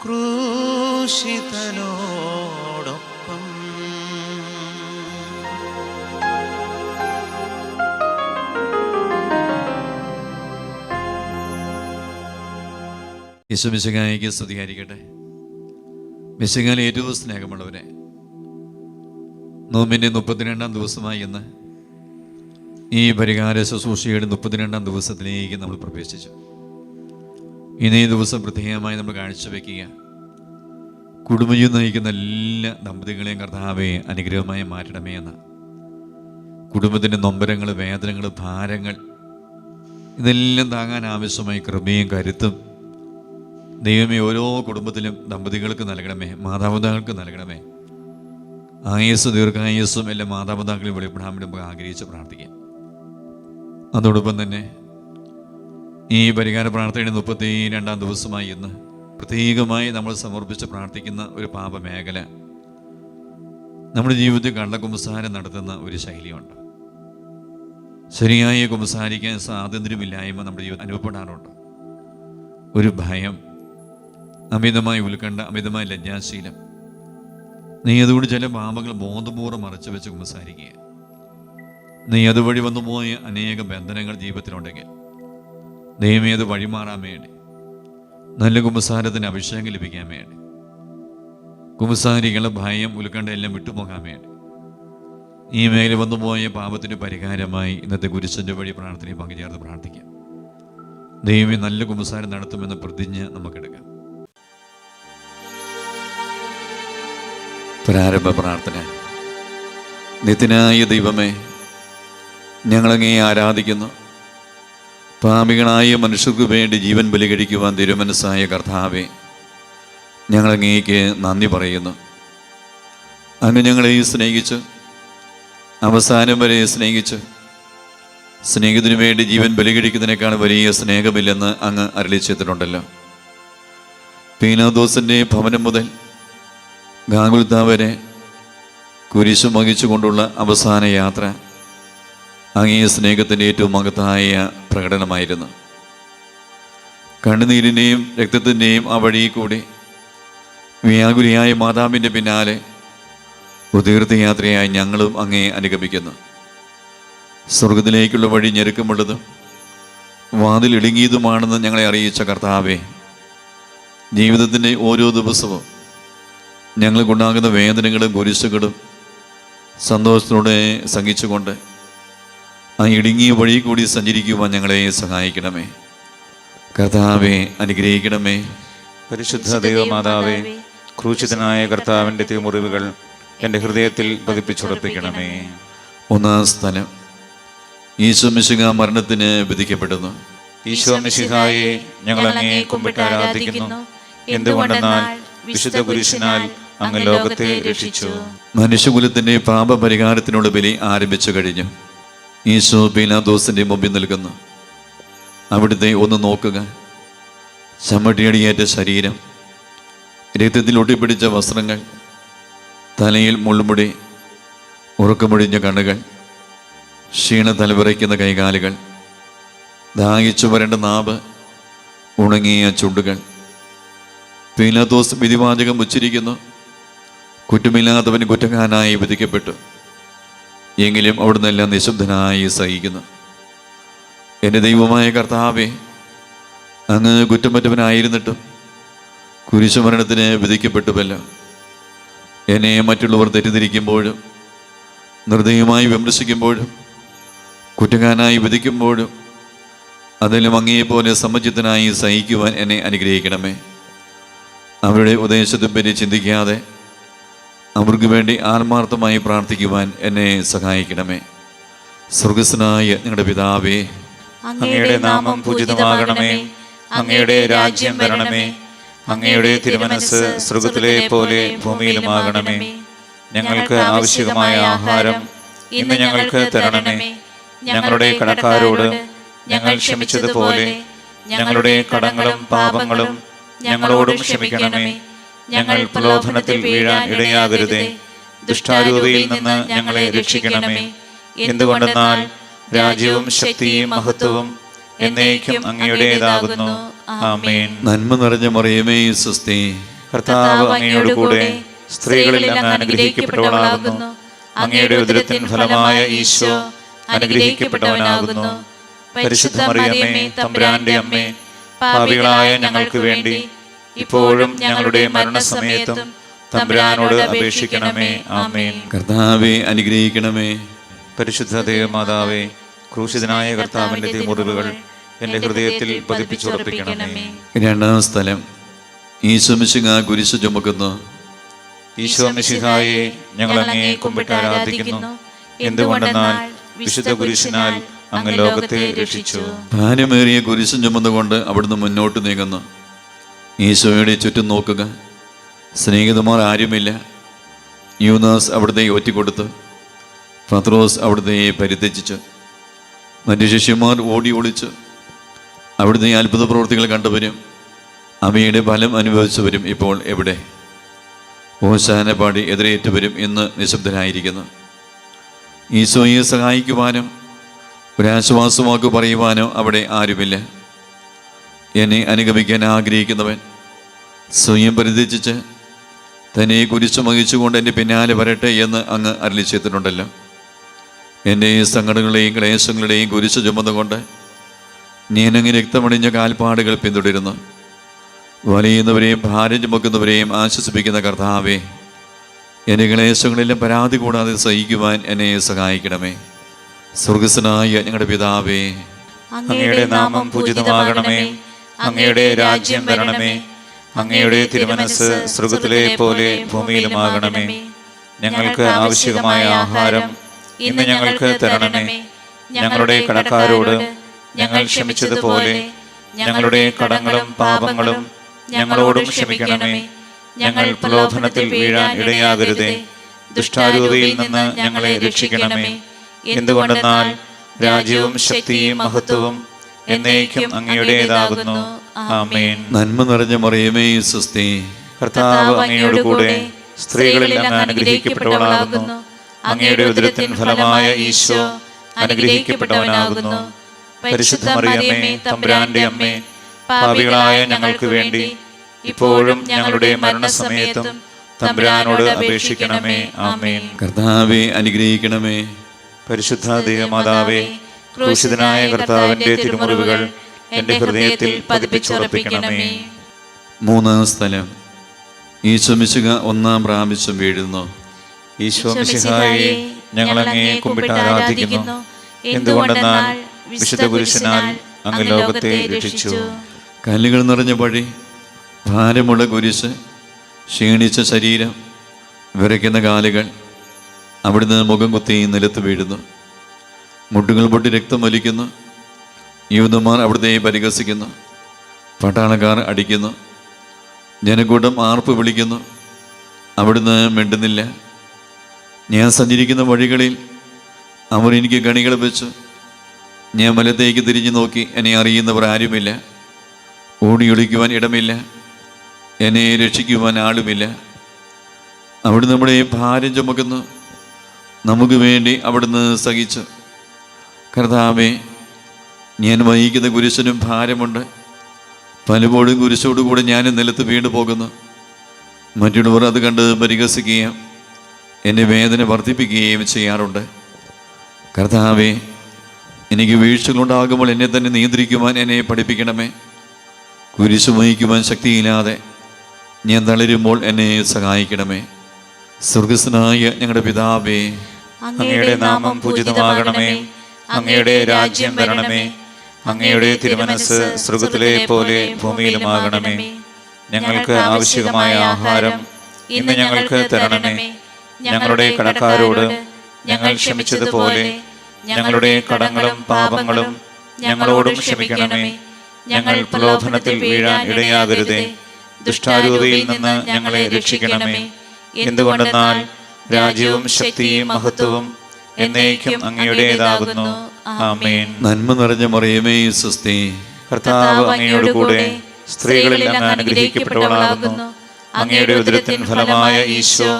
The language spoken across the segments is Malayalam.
ക്രൂശിതനോടൊപ്പം. യേശു മിശിഹായ്ക്ക് സ്തുതിയായിരിക്കട്ടെ. മിശിഹായിൽ ഏറ്റവും സ്നേഹമുള്ളവരെ, നോമ്പിൻ്റെ 32-ാം ദിവസമായി ഇന്ന് ഈ പരിഹാര ശുശ്രൂഷയുടെ 32-ാം ദിവസത്തിലേക്ക് നമ്മൾ പ്രവേശിച്ചു. ഇന്ന് ഈ ദിവസം പ്രത്യേകമായി നമ്മൾ കാഴ്ചവെക്കുക, കുടുംബജീവിതം നയിക്കുന്ന എല്ലാ ദമ്പതികളെയും കർത്താവെ അനുഗ്രഹമായി മാറ്റണമേ എന്ന്. കുടുംബത്തിൻ്റെ നൊമ്പരങ്ങൾ, വേദനകൾ, ഭാരങ്ങൾ ഇതെല്ലാം താങ്ങാൻ ആവശ്യമായി കൃപയും കരുത്തും ദൈവമേ ഓരോ കുടുംബത്തിലും ദമ്പതികൾക്ക് നൽകണമേ, മാതാപിതാക്കൾക്ക് നൽകണമേ. ആയുസ്സും ദീർഘായുസ്സും എല്ലാ മാതാപിതാക്കളെ വെളിപ്പെടാൻ വേണ്ടി നമുക്ക് ആഗ്രഹിച്ച് പ്രാർത്ഥിക്കാം. അതോടൊപ്പം തന്നെ ഈ പരിഹാര പ്രാർത്ഥനയുടെ 32-ാം ദിവസമായി ഇന്ന് പ്രത്യേകമായി നമ്മൾ സമർപ്പിച്ച് പ്രാർത്ഥിക്കുന്ന ഒരു പാപമേഖല, നമ്മുടെ ജീവിതത്തിൽ കള്ളക്കുമ്പസാരം നടത്തുന്ന ഒരു ശൈലിയുണ്ട്. ശരിയായി കുമ്പസാരിക്കാൻ സ്വാതന്ത്ര്യമില്ലായ്മ നമ്മുടെ ജീവിതത്തിൽ അനുഭവപ്പെടാറുണ്ട്. ഒരു ഭയം, അമിതമായ ഉത്കണ്ഠ, അമിതമായ ലജ്ജാശീലം. നീ അതുകൊണ്ട് ചില പാപങ്ങൾ ബോധപൂർവ്വം മറച്ചു വെച്ച് കുമ്പസാരിക്കുക. നീ അതുവഴി വന്നുപോയ അനേകം ബന്ധനങ്ങൾ ജീവിതത്തിലുണ്ടെങ്കിൽ ദൈവമേ അത് വഴിമാറാൻ വേണ്ടി, നല്ല കുമ്പസാരത്തിന് അഭിഷേകം ലഭിക്കാൻ വേണ്ടി, കുമ്പസാരികളുടെ ഭയം, ഉത്കണ്ഠ എല്ലാം വിട്ടുപോകാൻ വേണ്ടി, ഈ മേഖല വന്നുപോയ പാപത്തിന് പരിഹാരമായി ഇന്നത്തെ കുരിശിൻ്റെ വഴി പ്രാർത്ഥനയിൽ പങ്കുചേർത്ത് പ്രാർത്ഥിക്കാം. ദൈവമേ നല്ല കുമ്പസാരം നടത്തുമെന്ന പ്രതിജ്ഞ നമുക്കെടുക്കാം. പ്രാരംഭ പ്രാർത്ഥന. നിത്യനായ ദൈവമേ, ഞങ്ങളങ്ങേ ആരാധിക്കുന്നു. പാപികളായ മനുഷ്യർക്ക് വേണ്ടി ജീവൻ ബലി കഴിക്കുവാൻ തിരുമനസ്സായ കർത്താവേ, ഞങ്ങളങ്ങേക്ക് നന്ദി പറയുന്നു. അങ്ങ് ഞങ്ങളെ സ്നേഹിച്ച്, അവസാനം വരെ സ്നേഹിച്ച്, സ്നേഹത്തിനു വേണ്ടി ജീവൻ ബലി കഴിക്കുന്നതിനേക്കാൾ വലിയ സ്നേഹമില്ലെന്ന് അങ്ങ് അരുളിച്ചെയ്തിട്ടുണ്ടല്ലോ. പീലാത്തോസിൻ്റെ ഭവനം മുതൽ ഗാഗുൽത്താ വരെ കുരിശു വഹിച്ചുകൊണ്ടുള്ള അവസാന യാത്ര അങ്ങേ സ്നേഹത്തിൻ്റെ ഏറ്റവും മഹത്തായ പ്രകടനമായിരുന്നു. കണ്ണുനീരിൻ്റെയും രക്തത്തിൻ്റെയും ആ വഴി കൂടി വ്യാകുലിയായ മാതാവിൻ്റെ പിന്നാലെ ഒരു തീർത്ഥയാത്രയായി ഞങ്ങളും അങ്ങേ അനുഗമിക്കുന്നു. സ്വർഗത്തിലേക്കുള്ള വഴി ഞെരുക്കമുള്ളതും വാതിലിടുങ്ങിയതുമാണെന്ന് ഞങ്ങളെ അറിയിച്ച കർത്താവേ, ജീവിതത്തിൻ്റെ ഓരോ ദിവസവും ഞങ്ങൾക്കുണ്ടാകുന്ന വേദനകളും കുരിശുകളും സന്തോഷത്തോടെ സഹിച്ചുകൊണ്ട് ആ ഇടുങ്ങിയ വഴി കൂടി സഞ്ചരിക്കുവാൻ ഞങ്ങളെ സഹായിക്കണമേ. കർത്താവെ അനുഗ്രഹിക്കണമേ. പരിശുദ്ധ ദൈവമാതാവേ, ക്രൂശിതനായ കർത്താവിൻ്റെ തിരുമുറിവുകൾ എൻ്റെ ഹൃദയത്തിൽ പതിപ്പിച്ചുറപ്പിക്കണമേ. 1-ാം സ്ഥലം. ഈശോ മിശിഹാ മരണത്തിന് വിധിക്കപ്പെടുന്നു. ഈശോ മിശിഹായെ ഞങ്ങൾ അങ്ങേ കുമ്പിട്ട് ആരാധിക്കുന്നു. എന്തുകൊണ്ടെന്നാൽ വിശുദ്ധ കുരിശിനാൽ അങ്ങ് ലോകത്തെ രക്ഷിച്ചു. മനുഷ്യകുലത്തിൻ്റെ പാപപരിഹാരത്തിനുള്ള ബലി ആരംഭിച്ചു കഴിഞ്ഞു. ഈശോ പീലാത്തോസിൻ്റെ മുമ്പിൽ നിൽക്കുന്നു. അവിടുത്തെ ഒന്ന് നോക്കുക. ചമ്മട്ടിയടിയേറ്റ ശരീരം, രക്തത്തിൽ ഒട്ടിപ്പിടിച്ച വസ്ത്രങ്ങൾ, തലയിൽ മുൾമുടി, ഉറക്കമൊഴിഞ്ഞ കണ്ണുകൾ, ക്ഷീണ തലവിറയ്ക്കുന്ന കൈകാലുകൾ, ദാഹിച്ചു വരേണ്ട നാവ്, ഉണങ്ങിയ ചുണ്ടുകൾ. പീലാത്തോസ് വിധിവാചകം ഉച്ചരിക്കുന്നു. കുറ്റമില്ലാത്തവൻ കുറ്റക്കാരനായി വിധിക്കപ്പെട്ടു. എങ്കിലും അവിടുന്ന് എല്ലാം നിശബ്ദനായി സഹിക്കുന്നു. എൻ്റെ ദൈവമായ കർത്താവേ, അങ്ങ് കുറ്റമറ്റവനായിരുന്നിട്ടും കുരിശുമരണത്തിന് വിധിക്കപ്പെട്ടുവല്ലോ. എന്നെ മറ്റുള്ളവർ തെറ്റിദ്ധരിക്കുമ്പോഴും നിർദ്ദയമായി വിമർശിക്കുമ്പോഴും കുറ്റക്കാരനായി വിധിക്കുമ്പോഴും അതെല്ലാം അങ്ങേപോലെ സമചിത്തനായി സഹിക്കുവാൻ എന്നെ അനുഗ്രഹിക്കണമേ. അവരുടെ ഉപദേശത്തെപ്പറ്റി ചിന്തിക്കാതെ അവർക്ക് വേണ്ടി ആത്മാർത്ഥമായി പ്രാർത്ഥിക്കുവാൻ എന്നെ സഹായിക്കണമേ. സ്വർഗസ്വനായ ഞങ്ങളുടെ പിതാവേ, അങ്ങയുടെ നാമം പൂജിതമാകണമേ. അങ്ങയുടെ രാജ്യം വരണമേ. അങ്ങയുടെ തിരുമനസ്സ് സ്വർഗത്തിലെ പോലെ ഭൂമിയിലുമാകണമേ. ഞങ്ങൾക്ക് ആവശ്യമായ ആഹാരം ഇന്ന് ഞങ്ങൾക്ക് തരണമേ. ഞങ്ങളുടെ കടക്കാരോട് ഞങ്ങൾ ക്ഷമിച്ചതുപോലെ ഞങ്ങളുടെ കടങ്ങളും പാപങ്ങളും ഞങ്ങളോടും ക്ഷമിക്കണമേ. ഞങ്ങൾ പ്രലോഭനത്തിൽ വീഴാൻ ഇടയാകരുതേ. ദുഷ്ടാരൂപിയിൽ നിന്ന് ഞങ്ങളെ രക്ഷിക്കണമേ. എന്തുകൊണ്ടെന്നാൽ രാജ്യവും ശക്തിയും മഹത്വവും എന്നേക്കും അങ്ങയുടേതാകുന്നു. ആമേൻ. നന്മ നിറഞ്ഞ മറിയമേ സ്വസ്തി, കർത്താവ് അങ്ങയോടുകൂടെ സ്ത്രീകളിൽ അങ്ങ് അനുഗ്രഹിക്കപ്പെട്ടവളാകുന്നു. അങ്ങയുടെ ഉദരത്തിൻ ഫലമായ ഈശോ അനുഗ്രഹിക്കപ്പെട്ടവനാകുന്നു. പരിശുദ്ധ മറിയമേ, തമ്പുരാന്റെ അമ്മേ, പാപികളായ ഞങ്ങൾക്ക് വേണ്ടി ഇപ്പോഴും ഞങ്ങളുടെ മരണസമയത്തും തമ്പുരാനോട് അപേക്ഷിക്കണമേ. ആമേൻ. കർത്താവെ അനുഗ്രഹിക്കണമേ. പരിശുദ്ധ ദൈവമാതാവേ, ക്രൂശിതനായ കർത്താവിന്റെ തിരുമുറിവുകൾ എൻ്റെ ഹൃദയത്തിൽ പതിപ്പിച്ചുറപ്പിക്കണമേ. രണ്ടാം സ്ഥലം, ഈശോ മിശിഹാ കുരിശ് ചുമക്കുന്നു. ഈശോ മിശിഹായെ, ഞങ്ങൾ അങ്ങയെ കുമ്പിട്ട് ആരാധിക്കുന്നു. എന്തുകൊണ്ടെന്നാൽ വിശുദ്ധ കുരിശിനാൽ അങ്ങ് ലോകത്തെ രക്ഷിച്ചു. ഭാരമേറിയ കുരിശും ചുമന്നുകൊണ്ട് അവിടുന്ന് മുന്നോട്ട് നീങ്ങുന്നു. ഈശോയുടെ ചുറ്റും നോക്കുക. സ്നേഹിതന്മാർ ആരുമില്ല. യൂദാസ് അവിടുത്തെ ഒറ്റിക്കൊടുത്ത്, പത്രോസ് അവിടുത്തെ പരിത്യജിച്ച്, മറ്റു ശിഷ്യന്മാർ ഓടി ഒളിച്ച്. അവിടുത്തെ അത്ഭുത പ്രവൃത്തികൾ കണ്ടവരും അവയുടെ ഫലം അനുഭവിച്ചവരും ഇപ്പോൾ എവിടെ? ഓശാന പാടി എതിരേറ്റവരും ഇന്ന് നിശബ്ദരായിരിക്കുന്നു. ഈശോയെ സഹായിക്കുവാനോ ഒരാശ്വാസവാക്ക് പറയുവാനോ അവിടെ ആരുമില്ല. എന്നെ അനുഗമിക്കാൻ ആഗ്രഹിക്കുന്നവൻ സ്വയം പരിത്യജിച്ച് തന്നെ കുരിശ് വഹിച്ചുകൊണ്ട് എൻ്റെ പിന്നാലെ വരട്ടെ എന്ന് അങ്ങ് അരുളി ചെയ്തിട്ടുണ്ടല്ലോ. എൻ്റെ സങ്കടങ്ങളുടെയും ക്ലേശങ്ങളുടെയും കുരിശ് ചുമന്നുകൊണ്ട് ഞാനങ്ങ് രക്തമണിഞ്ഞ കാൽപ്പാടുകൾ പിന്തുടരുന്നു. വലയുന്നവരെയും ഭാരം ചുമക്കുന്നവരെയും ആശ്വസിപ്പിക്കുന്ന കർത്താവേ, എൻ്റെ ക്ലേശങ്ങളെല്ലാം പരാതി കൂടാതെ സഹിക്കുവാൻ എന്നെ സഹായിക്കണമേ. സ്വർഗസ്വനായ ഞങ്ങളുടെ പിതാവേ, അങ്ങയുടെ നാമം പൂജിതമാകണമേ. അങ്ങയുടെ രാജ്യം വരണമേ. അങ്ങയുടെ തിരുമനസ്സ് സ്വർഗ്ഗത്തിലെ പോലെ ഭൂമിയിലുമാകണമേ. ഞങ്ങൾക്ക് ആവശ്യമായ ആഹാരം ഇന്ന് ഞങ്ങൾക്ക് തരണമേ. ഞങ്ങളുടെ കടക്കാരോട് ഞങ്ങൾ ക്ഷമിച്ചതുപോലെ ഞങ്ങളുടെ കടങ്ങളും പാപങ്ങളും ഞങ്ങളോടും ക്ഷമിക്കണമേ. ഞങ്ങൾ പ്രലോഭനത്തിൽ വീഴാൻ ഇടയാകരുതേ. ദുഷ്ടാരൂപിയിൽ നിന്ന് ഞങ്ങളെ രക്ഷിക്കണമേ. എന്തുകൊണ്ടെന്നാൽ രാജ്യവും ശക്തിയും മഹത്വവും എന്നേക്കും അങ്ങയുടേതാകുന്നു. ആമേൻ. നന്മ നിറഞ്ഞ മറിയമേ സ്വസ്തി, കർത്താവ് അങ്ങയോടുകൂടെ സ്ത്രീകളിൽ അങ്ങ് അനുഗ്രഹിക്കപ്പെട്ടവളാകുന്നു. അങ്ങയുടെ ഉദരത്തിൻ ഫലമായ ഈശോ അനുഗ്രഹിക്കപ്പെട്ടവനാകുന്നു. പരിശുദ്ധ മറിയമേ, തമ്പുരാന്റെ അമ്മേ, പാപികളായ ഞങ്ങൾക്ക് വേണ്ടി ഇപ്പോഴും ഞങ്ങളുടെ മരണസമയത്തും തമ്പുരാനോട് അപേക്ഷിക്കണമേ. ആമേൻ. കർത്താവെ അനുഗ്രഹിക്കണമേ. പരിശുദ്ധ ദൈവമാതാവേ, ക്രൂശിതനായ കർത്താവിന്റെ തിരുമുറിവുകൾ എൻ്റെ ഹൃദയത്തിൽ പതിപ്പിച്ചുറപ്പിക്കണമേ. മൂന്നാം സ്ഥലം, ഈശോ മിശിഹാ ഒന്നാം പ്രാവശ്യം വീഴുന്നു. ഈശോ മിശിഹായെ, ഞങ്ങൾ അങ്ങയെ കുമ്പിട്ട് ആരാധിക്കുന്നു. എന്തുകൊണ്ടെന്നാൽ വിശുദ്ധ കുരിശിനാൽ അങ്ങ് ലോകത്തെ രക്ഷിച്ചു. കല്ലുകൾ നിറഞ്ഞ വഴി, ഭാരമുള്ള കുരിശ്, ക്ഷീണിച്ച ശരീരം, വിറയ്ക്കുന്ന കാലുകൾ, അവിടുന്ന് മുഖം കുത്തി നിലത്ത് വീഴുന്നു. മുട്ടുകൾ പൊട്ടി രക്തം വലിക്കുന്നു. യൂദന്മാർ അവിടുത്തെ പരിഹസിക്കുന്നു. പട്ടാളക്കാർ അടിക്കുന്നു. ജനക്കൂട്ടം ആർപ്പ് വിളിക്കുന്നു. അവിടുന്ന് മിണ്ടുന്നില്ല. ഞാൻ സഞ്ചരിക്കുന്ന വഴികളിൽ അവർ എനിക്ക് കണികൾ വെച്ചു. ഞാൻ വലത്തേക്ക് തിരിഞ്ഞു നോക്കി. എന്നെ അറിയുന്നവർ ആരുമില്ല. ഓടിയൊളിക്കുവാൻ ഇടമില്ല. എന്നെ രക്ഷിക്കുവാൻ ആളുമില്ല. അവിടുന്ന് നമ്മുടെ ഭാരം ചുമക്കുന്നു. നമുക്ക് വേണ്ടി അവിടുന്ന് സഹിച്ചു. കർത്താവേ, ഞാൻ വഹിക്കുന്ന കുരിശിനും ഭാരമുണ്ട്. പലപ്പോഴും കുരിശോടുകൂടെ ഞാൻ നിലത്ത് വീണു പോകുന്നു. മറ്റുള്ളവർ അത് കണ്ട് പരിഹസിക്കുകയും എന്നെ വേദന വർദ്ധിപ്പിക്കുകയും ചെയ്യാറുണ്ട്. കർത്താവേ, എനിക്ക് വീഴ്ചകളുണ്ടാകുമ്പോൾ എന്നെ തന്നെ നിയന്ത്രിക്കുവാൻ എന്നെ പഠിപ്പിക്കണമേ. കുരിശ് വഹിക്കുവാൻ ശക്തിയില്ലാതെ ഞാൻ തളരുമ്പോൾ എന്നെ സഹായിക്കണമേ. സ്വർഗസ്വനായ ഞങ്ങളുടെ പിതാവേ, അങ്ങയുടെ നാമം പൂജിതമാകണമേ. അങ്ങയുടെ രാജ്യം വരണമേ. അങ്ങയുടെ തിരുമനസ്സ് സ്വർഗ്ഗത്തിലെ പോലെ ഭൂമിയിലുമാകണമേ. ഞങ്ങൾക്ക് ആവശ്യമായ ആഹാരം ഇന്ന് ഞങ്ങൾക്ക് തരണമേ. ഞങ്ങളുടെ കടക്കാരോട് ഞങ്ങൾ ക്ഷമിച്ചതുപോലെ ഞങ്ങളുടെ കടങ്ങളും പാപങ്ങളും ഞങ്ങളോടും ക്ഷമിക്കണമേ. ഞങ്ങൾ പ്രലോഭനത്തിൽ വീഴാൻ ഇടയാകരുതേ. ദുഷ്ടാരൂപിയിൽ നിന്ന് ഞങ്ങളെ രക്ഷിക്കണമേ. എന്തുകൊണ്ടെന്നാൽ രാജ്യവും ശക്തിയും മഹത്വവും എന്നേക്കും അങ്ങയുടേതാകുന്നു. ആമേൻ. നന്മ നിറഞ്ഞ മറിയമേ സ്വസ്തി, കർത്താവ് അങ്ങയോടുകൂടെ സ്ത്രീകളിൽ അങ്ങ് അനുഗ്രഹിക്കപ്പെട്ടവളാകുന്നു. അങ്ങയുടെ ഉദരത്തിൻ ഫലമായ ഈശോ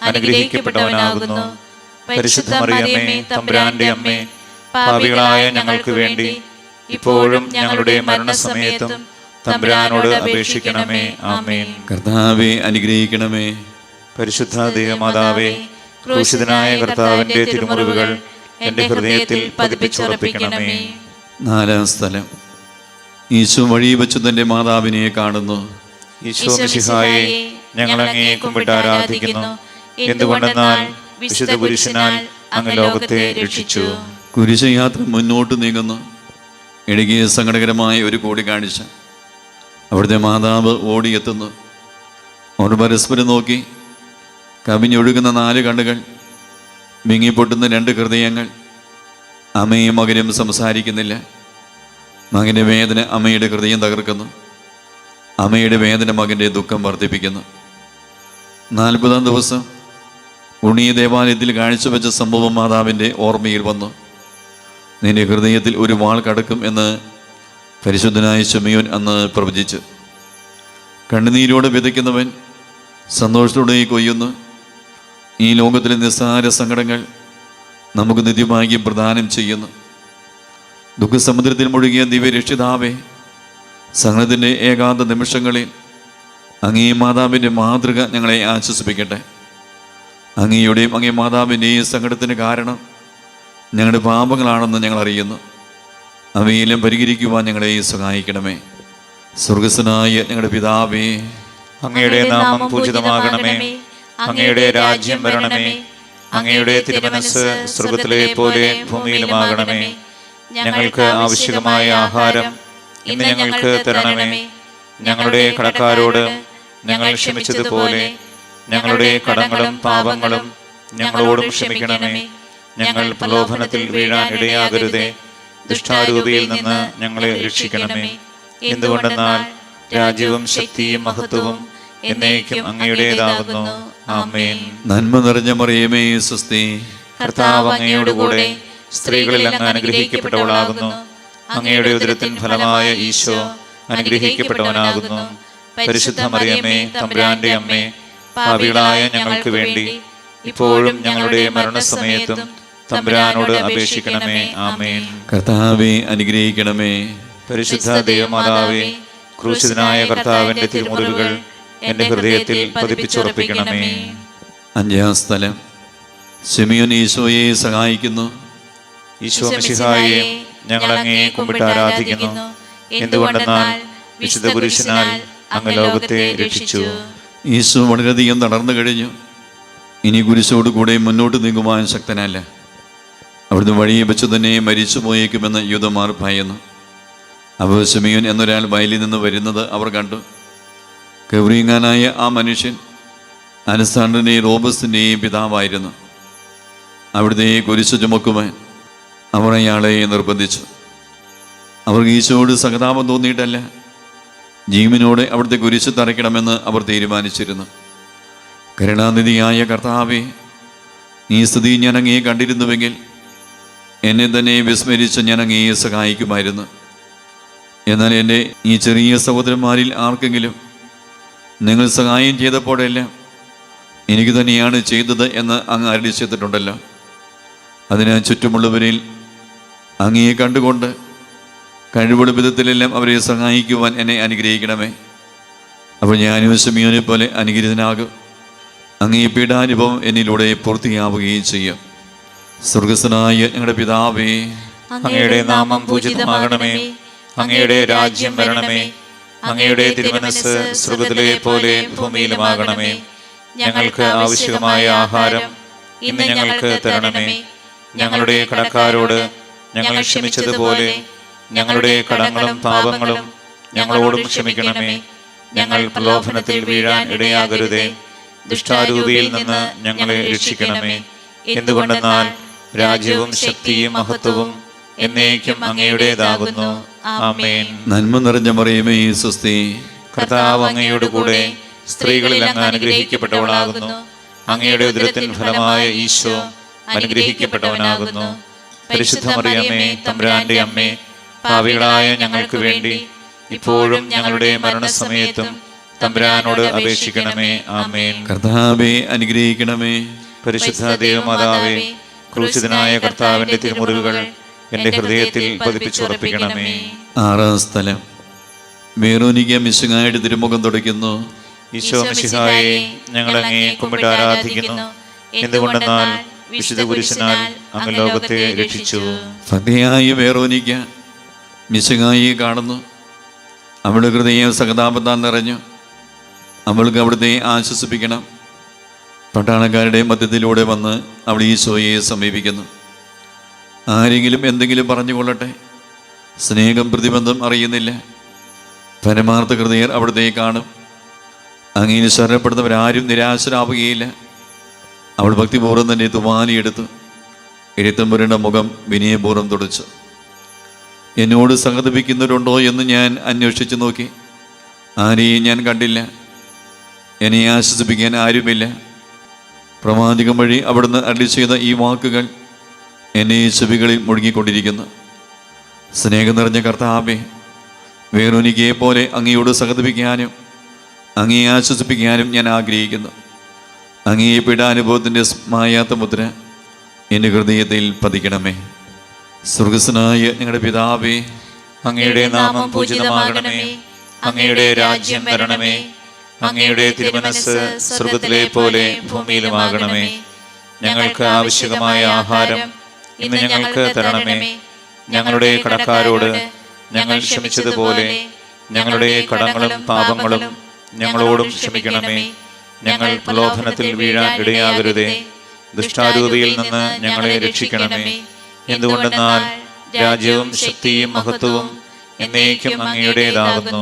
അനുഗ്രഹിക്കപ്പെട്ടവനാകുന്നു. പരിശുദ്ധ മറിയമേ, തമ്പുരാന്റെ അമ്മേ, പാപികളായ ഞങ്ങൾക്ക് വേണ്ടി ഇപ്പോഴും ഞങ്ങളുടെ മരണസമയത്തും തമ്പുരാനോട് അപേക്ഷിക്കണമേ. ആമേൻ. കർത്താവെ അനുഗ്രഹിക്കണമേ. പരിശുദ്ധ ദൈവമാതാവേ, ക്രൂശിതനായ കർത്താവിന്റെ തിരുമുറിവുകൾ എന്റെ ഹൃദയത്തിൽ പതിപ്പിച്ചുറപ്പിക്കണമേ. നാലാം സ്ഥലം. ഈശോ വഴി വെച്ച് തന്റെ മാതാവിനെ കാണുന്നു. ഈശോ മിശിഹായെ, ഞങ്ങൾ അങ്ങയെ കുമ്പിട്ട് ആരാധിക്കുന്നു. എന്തുകൊണ്ടെന്നാൽ വിശുദ്ധ പുരുഷനാൽ അങ്ങ് ലോകത്തെ രക്ഷിച്ചു. കുരിശയാത്ര മുന്നോട്ട് നീങ്ങുന്നു. ഇടുങ്ങിയ സങ്കടകരമായ ഒരു കൂടിക്കാഴ്ച. അവിടുത്തെ മാതാവ് ഓടിയെത്തുന്നു. അവർ പരസ്പരം നോക്കി. കവിഞ്ഞൊഴുകുന്ന 4 കണ്ണുകൾ, വിങ്ങിപ്പൊട്ടുന്ന 2 ഹൃദയങ്ങൾ. അമ്മയും മകനും സംസാരിക്കുന്നില്ല. മകൻ്റെ വേദന അമ്മയുടെ ഹൃദയം തകർക്കുന്നു. അമ്മയുടെ വേദന മകൻ്റെ ദുഃഖം വർദ്ധിപ്പിക്കുന്നു. 40-ാം ദിവസം ഉണ്ണീയ ദേവാലയത്തിൽ കാഴ്ചവെച്ച സംഭവം മാതാവിൻ്റെ ഓർമ്മയിൽ വന്നു. നിന്റെ ഹൃദയത്തിൽ ഒരു വാൾ കടക്കും എന്ന് പരിശുദ്ധനായ ശിമയോൻ അന്ന് പ്രവചിച്ചു. കണ്ണുനീരോടെ വിതയ്ക്കുന്നവൻ സന്തോഷത്തോടെ കൊയ്യുന്നു. ഈ ലോകത്തിലെ നിസ്സാര സങ്കടങ്ങൾ നമുക്ക് നിത്യഭാഗ്യം പ്രദാനം ചെയ്യുന്നു. ദുഃഖസമുദ്രത്തിൽ മുഴുകിയ ദിവ്യരക്ഷിതാവേ, സങ്കടത്തിൻ്റെ ഏകാന്ത നിമിഷങ്ങളിൽ അങ്ങേ മാതാവിൻ്റെ മാതൃക ഞങ്ങളെ ആശ്വസിപ്പിക്കട്ടെ. അങ്ങയുടെയും അങ്ങേ മാതാവിൻ്റെയും സങ്കടത്തിന് കാരണം ഞങ്ങളുടെ പാപങ്ങളാണെന്ന് ഞങ്ങൾ അറിയുന്നു. അവയെല്ലാം പരിഹരിക്കുവാൻ ഞങ്ങളെ സഹായിക്കണമേ. സ്വർഗസ്വനായ ഞങ്ങളുടെ പിതാവേ, അങ്ങയുടെ നാമം പൂജിതമാകണമേ. അങ്ങയുടെ രാജ്യം വരണമേ. അങ്ങയുടെ തിരുമനസ്സ് സ്വർഗ്ഗത്തിലെ പോലെ ഭൂമിയിലുമാകണമേ. ഞങ്ങൾക്ക് ആവശ്യമായ ആഹാരം ഇന്ന് ഞങ്ങൾക്ക് തരണമേ. ഞങ്ങളുടെ കടക്കാരോട് ഞങ്ങൾ ക്ഷമിച്ചതുപോലെ ഞങ്ങളുടെ കടങ്ങളും പാപങ്ങളും ഞങ്ങളോടും ക്ഷമിക്കണമേ. ഞങ്ങൾ പ്രലോഭനത്തിൽ വീഴാൻ ഇടയാകരുതേ. ദുഷ്ടാരൂപിയിൽ നിന്ന് ഞങ്ങളെ രക്ഷിക്കണമേ. എന്തുകൊണ്ടെന്നാൽ രാജ്യവും ശക്തിയും മഹത്വവും എന്നേക്കും അങ്ങയുടേതാകുന്നു. ആമേൻ. നന്മ നിറഞ്ഞ മറിയമേ, സ്വസ്തി. കർത്താവ് അങ്ങയോടുകൂടെ സ്ത്രീകളിൽ അങ്ങ് അനുഗ്രഹിക്കപ്പെട്ടവളാകുന്നു. അങ്ങയുടെ ഉദരത്തിൻ ഫലമായ ഈശോ അനുഗ്രഹിക്കപ്പെട്ടവനാകുന്നു. പരിശുദ്ധ മറിയമേ, തമ്പുരാന്റെ അമ്മേ, പാപികളായ ഞങ്ങൾക്ക് വേണ്ടി ഇപ്പോഴും ഞങ്ങളുടെ മരണസമയത്തും തമ്പുരാനോട് അപേക്ഷിക്കണമേ. ആമേൻ. കർത്താവെ അനുഗ്രഹിക്കണമേ. പരിശുദ്ധ ദൈവമാതാവേ, ക്രൂശിതനായ കർത്താവിന്റെ തിരുമുറിവുകൾ എന്റെ ഹൃദയത്തിൽ പതിപ്പിച്ചുറപ്പിക്കണമേ. 5-ാം സ്ഥലം. ശിമയോൻ ഈശോയെ സഹായിക്കുന്നു. ഈശോ മിശിഹായെ, ഞങ്ങൾ അങ്ങയെ കുമ്പിട്ട് ആരാധിക്കുന്നു. എന്തുകൊണ്ടെന്നാൽ വിശുദ്ധ പുരുഷനാൽ അങ്ങ് ലോകത്തെ രക്ഷിച്ചു. ഈശോ വളരെയധികം തളർന്നു കഴിഞ്ഞു. ഇനി കുരിശോട് കൂടെ മുന്നോട്ട് നീങ്ങുവാൻ ശക്തനല്ല. അവിടുന്ന് വഴിയെ വെച്ച് തന്നെ മരിച്ചു പോയേക്കുമെന്ന് യൂദന്മാർ ഭയന്നു. അപ്പോൾ ശിമയോൻ എന്നൊരാൾ വയലിൽ നിന്ന് വരുന്നത് അവർ കണ്ടു. കവറിങ്ങാനായ ആ മനുഷ്യൻ അലക്സാണ്ടറിൻ്റെയും റോബസിൻ്റെയും പിതാവായിരുന്നു. അവിടുത്തെ കുരിശ് ചുമക്കുവാൻ അവർ അയാളെ നിർബന്ധിച്ചു. അവർക്ക് ഈശോയോട് സഹതാപം തോന്നിയിട്ടല്ല, ജീവനോടെ അവിടുത്തെ കുരിശ് തറയ്ക്കണമെന്ന് അവർ തീരുമാനിച്ചിരുന്നു. കരുണാനിധിയായ കർത്താവേ, ഈ സ്ഥിതി ഞാൻ അങ്ങയെ കണ്ടിരുന്നുവെങ്കിൽ എന്നെ തന്നെ വിസ്മരിച്ച് ഞാൻ അങ്ങയെ സഹായിക്കുമായിരുന്നു. എന്നാൽ എൻ്റെ ഈ ചെറിയ സഹോദരന്മാരിൽ ആർക്കെങ്കിലും നിങ്ങൾ സഹായം ചെയ്തപ്പോഴെല്ലാം എനിക്ക് തന്നെയാണ് ചെയ്തത് എന്ന് അങ്ങ് അരുളി ചെയ്തിട്ടുണ്ടല്ലോ. അതിനാൽ ചുറ്റുമുള്ളവരിൽ അങ്ങയെ കണ്ടുകൊണ്ട് കഴിവുള്ള വിധത്തിലെല്ലാം അവരെ സഹായിക്കുവാൻ എന്നെ അനുഗ്രഹിക്കണമേ. അപ്പോൾ ഞാനും ശിമയോനെ പോലെ അനുഗ്രഹീതനാകും. അങ്ങേ പീഡാനുഭവം എന്നിലൂടെ പൂർത്തിയാവുകയും ചെയ്യും. സ്വർഗസ്വനായ ഞങ്ങളുടെ പിതാവേ, അങ്ങയുടെ നാമം പൂജിതമാകണമേ. അങ്ങയുടെ രാജ്യം വരണമേ. അങ്ങയുടെ തിരുമനസ്സ് സ്വർഗ്ഗത്തിലെ പോലെ ഭൂമിയിലുമാകണമേ. ഞങ്ങൾക്ക് ആവശ്യമായ ആഹാരം ഇന്ന് ഞങ്ങൾക്ക് തരണമേ. ഞങ്ങളുടെ കടക്കാരോട് ഞങ്ങൾ ക്ഷമിച്ചതുപോലെ ഞങ്ങളുടെ കടങ്ങളും പാപങ്ങളും ഞങ്ങളോടും ക്ഷമിക്കണമേ. ഞങ്ങൾ പ്രലോഭനത്തിൽ വീഴാൻ ഇടയാകരുതേ. ദുഷ്ടാരൂപിയിൽ നിന്ന് ഞങ്ങളെ രക്ഷിക്കണമേ. എന്തുകൊണ്ടെന്നാൽ രാജ്യവും ശക്തിയും മഹത്വവും എന്നേക്കും അങ്ങയുടേതാകുന്നു. ആമേൻ. നന്മ നിറഞ്ഞ മറിയമേ, സ്വസ്തി. കർത്താവ് അങ്ങയോടുകൂടെ സ്ത്രീകളിൽ അങ്ങ് അനുഗ്രഹിക്കപ്പെട്ടവളാകുന്നു. അങ്ങയുടെ ഉദരത്തിൻ ഫലമായ ഈശോ അനുഗ്രഹിക്കപ്പെട്ടവനാകുന്നു. പരിശുദ്ധ മറിയമേ, തമ്പുരാന്റെ അമ്മേ, പാപികളായ ഞങ്ങൾക്ക് വേണ്ടി ഇപ്പോഴും ഞങ്ങളുടെ മരണസമയത്തും തമ്പുരാനോട് അപേക്ഷിക്കണമേ. ആമേൻ. കർത്താവേ അനുഗ്രഹിക്കണമേ. പരിശുദ്ധ ദൈവമാതാവേ, ക്രൂശിതനായ കർത്താവിന്റെ തിരുമുറിവുകൾ എൻ്റെ ഹൃദയത്തിൽ പതിപ്പിച്ചുറപ്പിക്കണമേ. ആറാം സ്ഥലം. വെറോനിക്ക മിശിഹായുടെ തിരുമുഖം തുടയ്ക്കുന്നു. ഈശോ മിശിഹായെ, ഞങ്ങൾ അങ്ങേ കുമ്പിട്ട് ആരാധിക്കുന്നു. എന്തുകൊണ്ടെന്നാൽ വിശുദ്ധ കുരിശിനാൽ അങ്ങ് ലോകത്തെ രക്ഷിച്ചു. ഭക്തിയായ വെറോനിക്ക മിശിഹായെ കാണുന്നു. അവളുടെ ഹൃദയം സഹതാപത്താൽ നിറഞ്ഞു. അവൾക്ക് അവിടുത്തെ ആശ്വസിപ്പിക്കണം. പട്ടാളക്കാരുടെ മധ്യത്തിലൂടെ വന്ന് അവൾ ഈശോയെ സമീപിക്കുന്നു. ആരെങ്കിലും എന്തെങ്കിലും പറഞ്ഞുകൊള്ളട്ടെ, സ്നേഹം പ്രതിബന്ധം അറിയുന്നില്ല. പരമാർത്ഥ ഹൃദയർ അവിടുത്തെ കാണും. അങ്ങനെ ശരണപ്പെടുന്നവരാരും നിരാശരാവുകയില്ല. അവൾ ഭക്തിപൂർവ്വം തന്നെ തുവാലിയെടുത്തു എഴുത്തം പുരണ്ട മുഖം വിനയപൂർവ്വം തുടച്ചു. എന്നോട് സഹതപിക്കുന്നവരുണ്ടോ എന്ന് ഞാൻ അന്വേഷിച്ചു നോക്കി. ആരെയും ഞാൻ കണ്ടില്ല. എന്നെ ആശ്വസിപ്പിക്കാൻ ആരുമില്ല. പ്രവാചകം വഴി അവിടുന്ന് അരുളി ചെയ്ത ഈ വാക്കുകൾ എന്നെ ചെവികളിൽ മുഴുകിക്കൊണ്ടിരിക്കുന്നു. സ്നേഹം നിറഞ്ഞ കർത്താവേ, വെറോനിക്കയെ പോലെ അങ്ങയോട് സഹതപിക്കാനും അങ്ങയെ ആശ്വസിപ്പിക്കാനും ഞാൻ ആഗ്രഹിക്കുന്നു. അങ്ങയെ പീഡാനുഭവത്തിൻ്റെ മായാത്ത മുദ്ര എൻ്റെ ഹൃദയത്തിൽ പതിക്കണമേ. സ്വർഗസ്വനായ ഞങ്ങളുടെ പിതാവേ, അങ്ങയുടെ നാമം പൂജിതമാകണമേ. അങ്ങയുടെ രാജ്യം വരണമേ. അങ്ങയുടെ തിരുമനസ്സ് സ്വർഗത്തിലെ പോലെ ഭൂമിയിലുമാകണമേ. ഞങ്ങൾക്ക് ആവശ്യമായ ആഹാരം ഇന്ന് ഞങ്ങൾക്ക് തരണമേ. ഞങ്ങളുടെ കടക്കാരോട് ഞങ്ങൾ ക്ഷമിച്ചതുപോലെ ഞങ്ങളുടെ കടങ്ങളും പാപങ്ങളും ഞങ്ങളോടും ക്ഷമിക്കണമേ. ഞങ്ങൾ പ്രലോഭനത്തിൽ വീഴാൻ ഇടയാകരുതേ. ദുഷ്ടാരൂപിയിൽ നിന്ന് ഞങ്ങളെ രക്ഷിക്കണമേ. എന്തുകൊണ്ടെന്നാൽ രാജ്യവും ശക്തിയും മഹത്വവും എന്നേക്കും അങ്ങയുടേതാകുന്നു.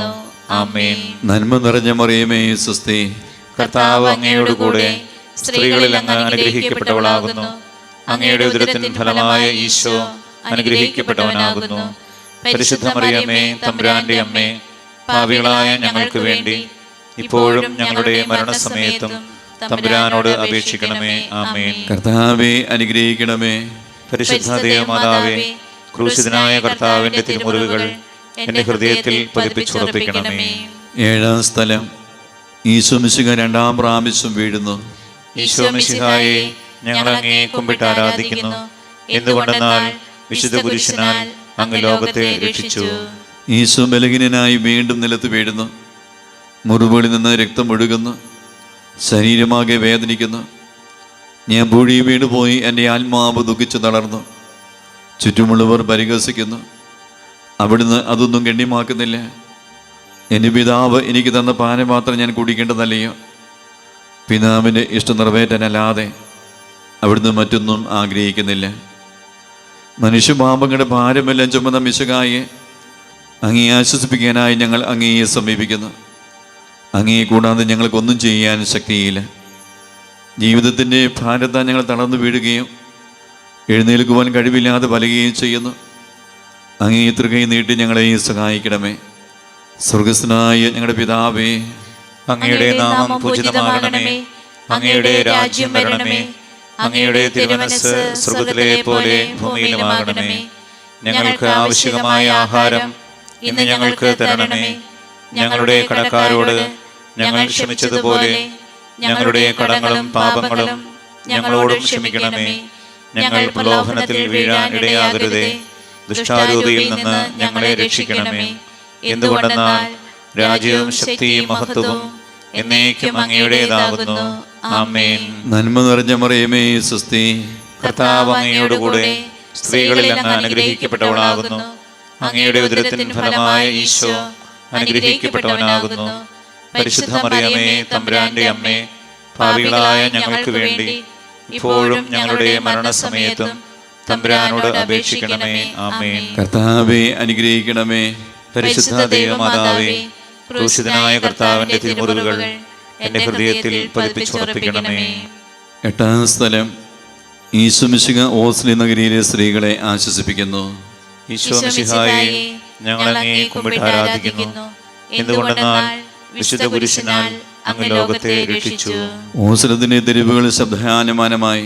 ആമേൻ. നന്മ നിറഞ്ഞ മറിയമേ, സ്വസ്തി. കർത്താവ് അങ്ങയോടുകൂടെ സ്ത്രീകളിൽ അങ്ങ് അനുഗ്രഹിക്കപ്പെട്ടവളാകുന്നു. അങ്ങയുടെ ഉദരത്തിൻ ഫലമായ ഈശോ അനുഗ്രഹിക്കപ്പെട്ടവനാകുന്നു. പരിശുദ്ധ മറിയമേ, തമ്പുരാന്റെ അമ്മേ, പാപികളായ ഞങ്ങൾക്ക് വേണ്ടി ഇപ്പോഴും ഞങ്ങളുടെ മരണസമയത്തും തമ്പുരാനോട് അപേക്ഷിക്കണമേ. ആമേൻ. കർത്താവേ, അനുഗ്രഹിക്കണമേ. പരിശുദ്ധ ദേവമാതാവേ, ക്രൂശിതനായ കർത്താവിന്റെ തിരുമുറിവുകൾ എൻ്റെ ഹൃദയത്തിൽ പതിപ്പിച്ചുറപ്പിക്കണമേ. ഏഴാം സ്ഥലം. ഈശോ മിശിഹ രണ്ടാം പ്രാവശ്യം വീഴുന്നു. ഈശോ മിശിഹായെ, ഞങ്ങൾ അങ്ങേ കുമ്പിട്ട് ആരാധിക്കുന്നു. എന്തുകൊണ്ടെന്നാൽ വിശുദ്ധ കുരിശിനാൽ അങ്ങ് ലോകത്തെ രക്ഷിച്ചു. ഈശോ ബലഹീനനായി വീണ്ടും നിലത്ത് വീഴുന്നു. മുറിവുകളിൽ നിന്ന് രക്തം ഒഴുകുന്നു. ശരീരമാകെ വേദനിക്കുന്നു. ഞാൻ പൂഴി വീണുപോയി. എൻ്റെ ആത്മാവ് ദുഃഖിച്ചു തളർന്നു. ചുറ്റുമുള്ളവർ പരിഹസിക്കുന്നു. അവിടുന്ന് അതൊന്നും ഗണ്യമാക്കുന്നില്ല. എൻ്റെ പിതാവ് എനിക്ക് തന്ന പാനപാത്രം ഞാൻ കുടിക്കേണ്ടതല്ലയോ? പിതാവിൻ്റെ ഇഷ്ടം നിറവേറ്റാനല്ലാതെ അവിടുന്ന് മറ്റൊന്നും ആഗ്രഹിക്കുന്നില്ല. മനുഷ്യപാപങ്ങളുടെ ഭാരമെല്ലാം ചുമന്ന മിശിഹായെ, അങ്ങയെ ആശ്വസിപ്പിക്കാനായി ഞങ്ങൾ അങ്ങയെ സമീപിക്കുന്നു. അങ്ങയെ കൂടാതെ ഞങ്ങൾക്കൊന്നും ചെയ്യാൻ ശക്തിയില്ല. ജീവിതത്തിൻ്റെ ഭാരത്താൽ ഞങ്ങൾ തളർന്നു വീഴുകയും എഴുന്നേൽക്കുവാൻ കഴിവില്ലാതെ വലയുകയും ചെയ്യുന്നു. അങ്ങയെ തൃകൈ നീട്ടി ഞങ്ങളെ സഹായിക്കണമേ. സ്വർഗസ്വനായ ഞങ്ങളുടെ പിതാവേ, അങ്ങയുടെ നാമം പൂജിതമാകണമേ. അങ്ങയുടെ രാജ്യം വരണമേ. അങ്ങയുടെ തിരുമനസ്സ് സ്വർഗത്തിലെ പോലെ ഭൂമിയിലുമാകണമേ. ഞങ്ങൾക്ക് ആവശ്യമായ ആഹാരം ഇന്ന് ഞങ്ങൾക്ക് തരണമേ. ഞങ്ങളുടെ കടക്കാരോട് ഞങ്ങൾ ക്ഷമിച്ചതുപോലെ ഞങ്ങളുടെ കടങ്ങളും പാപങ്ങളും ഞങ്ങളോടും ക്ഷമിക്കണമേ. ഞങ്ങൾ പ്രലോഭനത്തിൽ വീഴാൻ ഇടയാകരുതേ. ദുഷ്ടാരൂപിയിൽ നിന്ന് ഞങ്ങളെ രക്ഷിക്കണമേ. എന്തുകൊണ്ടെന്നാൽ രാജ്യവും ശക്തിയും മഹത്വവും എന്നേക്കും അങ്ങയുടേതാകുന്നു. ആമേൻ. നന്മ നിറഞ്ഞ മറിയമേ, സ്വസ്തി. കർത്താവ് അങ്ങയോടുകൂടെ സ്ത്രീകളിൽ അങ്ങ് അനുഗ്രഹിക്കപ്പെട്ടവളാകുന്നു. അങ്ങയുടെ ഉദരത്തിൻ ഫലമായ ഈശോ അനുഗ്രഹിക്കപ്പെട്ടവനാകുന്നു. പരിശുദ്ധ മറിയമേ, തമ്പുരാന്റെ അമ്മേ, പാപികളായ ഞങ്ങൾക്ക് വേണ്ടി ഇപ്പോഴും ഞങ്ങളുടെ മരണസമയത്തും തമ്പുരാനോട് അപേക്ഷിക്കണമേ. ആമേൻ. കർത്താവേ, അനുഗ്രഹിക്കണമേ. പരിശുദ്ധ ദൈവമാതാവേ, ക്രൂശിതനായ കർത്താവിന്റെ തിരുമുറിവുകൾ എൻ്റെ ഹൃദയത്തിൽ പതിപ്പിച്ചുറപ്പിക്കണമേ. എട്ടാം സ്ഥലം. ഈശോ മിശിഹ ഓസ്ലി നഗരിയിലെ സ്ത്രീകളെ ആശ്വസിപ്പിക്കുന്നു. ഈശോ മിശിഹായെ, ഞങ്ങൾ അങ്ങേ കുമ്പിട്ട് ആരാധിക്കുന്നു. എന്തുകൊണ്ടെന്നാൽ വിശുദ്ധ കുരിശിനാൽ അങ്ങ് ലോകത്തെ രക്ഷിച്ചു. ഓസ്ലത്തിൻ്റെ തെരുവുകൾ ശബ്ദാനുമാനമായി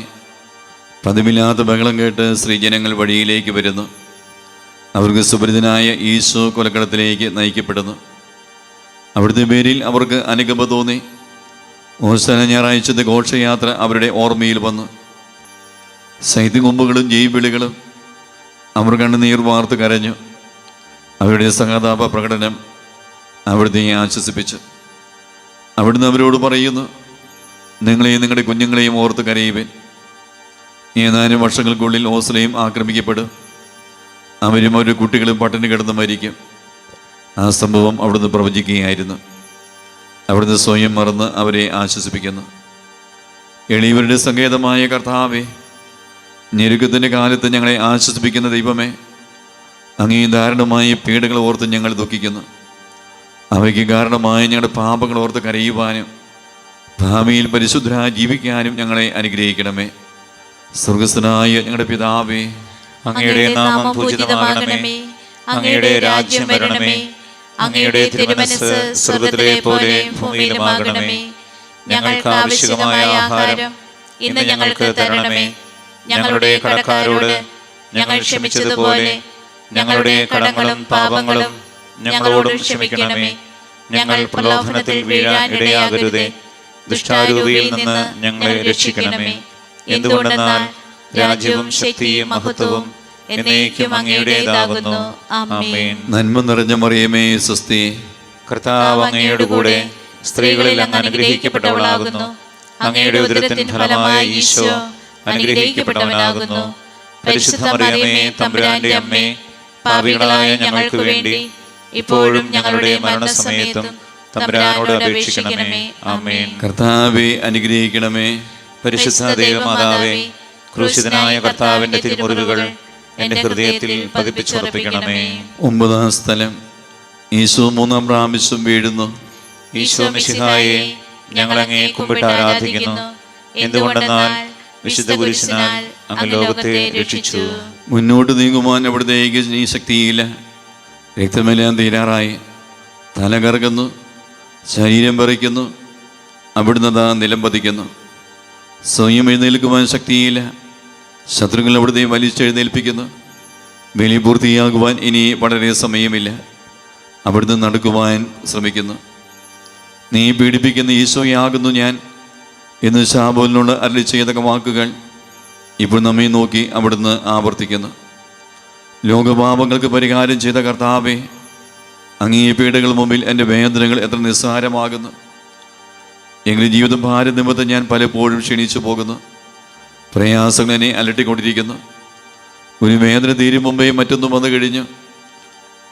പതിവില്ലാത്ത ബഹളം കേട്ട് സ്ത്രീജനങ്ങൾ വഴിയിലേക്ക് വരുന്നു. അവർക്ക് സുപരിതനായ ഈശോ കൊലക്കടത്തിലേക്ക് നയിക്കപ്പെടുന്നു. അവിടുത്തെ പേരിൽ അവർക്ക് അനുകമ്പ തോന്നി. ഓശാന ഞായറാഴ്ചത്തെ ഘോഷയാത്ര അവരുടെ ഓർമ്മയിൽ വന്നു. ശൈത്യകൊമ്പുകളും ജയ്വിളികളും അവർ കണ്ണുനീർ വാർത്ത് കരഞ്ഞു. അവരുടെ സഹതാപ പ്രകടനം അവിടുത്തെ ആശ്വസിപ്പിച്ചു. അവിടുന്ന് അവരോട് പറയുന്നു, നിങ്ങളെയും നിങ്ങളുടെ കുഞ്ഞുങ്ങളെയും ഓർത്ത് കരയുവിൻ. ഏതാനും വർഷങ്ങൾക്കുള്ളിൽ ഓസ്ലയും ആക്രമിക്കപ്പെടും. അവരും അവരുടെ കുട്ടികളും പട്ടിണി കിടന്ന് മരിക്കും. ആ സംഭവം അവിടുന്ന് പ്രവചിക്കുകയായിരുന്നു. അവിടുന്ന് സ്വയം മറന്ന് അവരെ ആശ്വസിപ്പിക്കുന്നു. എളിയവരുടെ സങ്കേതമായ കർത്താവേ, ഞെരുക്കത്തിൻ്റെ കാലത്ത് ഞങ്ങളെ ആശ്വസിപ്പിക്കുന്ന ദൈവമേ, അങ്ങേ ദാരുണമായ പീഡകൾ ഓർത്ത് ഞങ്ങൾ ദുഃഖിക്കുന്നു. അവയ്ക്ക് കാരണമായ ഞങ്ങളുടെ പാപങ്ങൾ ഓർത്ത് കരയുവാനും ഭാവിയിൽ പരിശുദ്ധരായി ജീവിക്കാനും ഞങ്ങളെ അനുഗ്രഹിക്കണമേ. സ്വർഗസ്ഥനായ ഞങ്ങളുടെ പിതാവേ, അങ്ങയുടെ നാമം പൂജിതമാകണമേ. അങ്ങയുടെ രാജ്യം വരണമേ. അങ്ങയുടെ തിരുമനസ്സ് സ്വർഗ്ഗത്തിലെ പോലെ ഭൂമിയിലുമാകണമേ. ഞങ്ങൾക്ക് ആവശ്യമായ ആഹാരം ഇന്ന് ഞങ്ങൾക്ക് തരണമേ. ഞങ്ങളുടെ കടക്കാരോട് ഞങ്ങൾ ക്ഷമിച്ചതുപോലെ ഞങ്ങളുടെ കടങ്ങളും പാപങ്ങളും ഞങ്ങളോടും ക്ഷമിക്കണമേ. ഞങ്ങൾ പ്രലോഭനത്തിൽ വീഴാൻ ഇടയാകരുതേ. ദുഷ്ടാരൂപിയിൽ നിന്ന് ഞങ്ങളെ രക്ഷിക്കണമേ. എന്തുകൊണ്ടെന്നാൽ രാജ്യവും ശക്തിയും മഹത്വവും എന്നേക്കും അങ്ങയുടേതാകുന്നു. ആമേൻ. നന്മ നിറഞ്ഞ മറിയമേ, സ്വസ്തി. കർത്താവ് അങ്ങയുടെ കൂടെ സ്ത്രീകളിൽ അങ്ങ് അനുഗ്രഹിക്കപ്പെട്ടവളാകുന്നു. അങ്ങയുടെ ഉദരത്തിൻ ഫലമായ ഈശോ അനുഗ്രഹിക്കപ്പെട്ടവനാകുന്നു. പരിശുദ്ധ മറിയമേ, തമ്പുരാന്റെ അമ്മേ, പാപികളായ ഞങ്ങൾക്ക് വേണ്ടി ഇപ്പോഴും ഞങ്ങളുടെ മരണസമയത്തും തമ്പുരാനോട് അപേക്ഷിക്കണമേ. ആമേൻ. കർത്താവേ, അനുഗ്രഹിക്കണമേ. പരിശുദ്ധ ദൈവമാതാവേ, ക്രൂശിതനായ കർത്താവിന്റെ തിരുമുറിവുകൾ എന്റെ ഹൃദയത്തിൽ പതിപ്പിച്ചുറപ്പിക്കണമേ. 9-ാം സ്ഥലം. ഈശോ 3-ാം പ്രാവശ്യം വീഴുന്നു. ഈശോ മിശിഹായെ, ഞങ്ങൾ അങ്ങയെ കുമ്പിട്ട് ആരാധിക്കുന്നു. എന്തുകൊണ്ടെന്നാൽ വിശുദ്ധ കുരിശിനാൽ അങ്ങ് ലോകത്തെ രക്ഷിച്ചു. മുന്നോട്ട് നീങ്ങുവാൻ അവിടുത്തേക്ക് ഈ ശക്തിയില്ല. രക്തമെല്ലാം തീരാറായി. തല കറങ്ങുന്നു, ശരീരം പറിക്കുന്നു. അവിടുന്ന് താ നിലം പതിക്കുന്നു. സ്വയം എഴുന്നേൽക്കുവാൻ ശക്തിയില്ല. ശത്രുക്കൾ അവിടുത്തെ വലിച്ചെഴുന്നേൽപ്പിക്കുന്നു. ബലി പൂർത്തിയാകുവാൻ ഇനി വളരെ സമയമില്ല. അവിടുന്ന് നടക്കുവാൻ ശ്രമിക്കുന്നു. നീ പീഡിപ്പിക്കുന്ന ഈശോയാകുന്നു ഞാൻ എന്ന് ശാബോലിനോട് അരുളി ചെയ്ത വാക്കുകൾ ഇപ്പോൾ നമ്മെ നോക്കി അവിടുന്ന് ആവർത്തിക്കുന്നു. ലോകപാപങ്ങൾക്ക് പരിഹാരം ചെയ്ത കർത്താവേ, അങ്ങേ പീഡകൾ മുമ്പിൽ എൻ്റെ വേദനകൾ എത്ര നിസ്സാരമാകുന്നു. എങ്കിലും ജീവിതം ഭാരം നിമിത്തം ഞാൻ പലപ്പോഴും ക്ഷീണിച്ചു പോകുന്നു. പ്രയാസങ്ങൾ എന്നെ അലട്ടിക്കൊണ്ടിരിക്കുന്നു. ഒരു വേദന തീരും മുമ്പേ മറ്റൊന്നും വന്നു കഴിഞ്ഞു.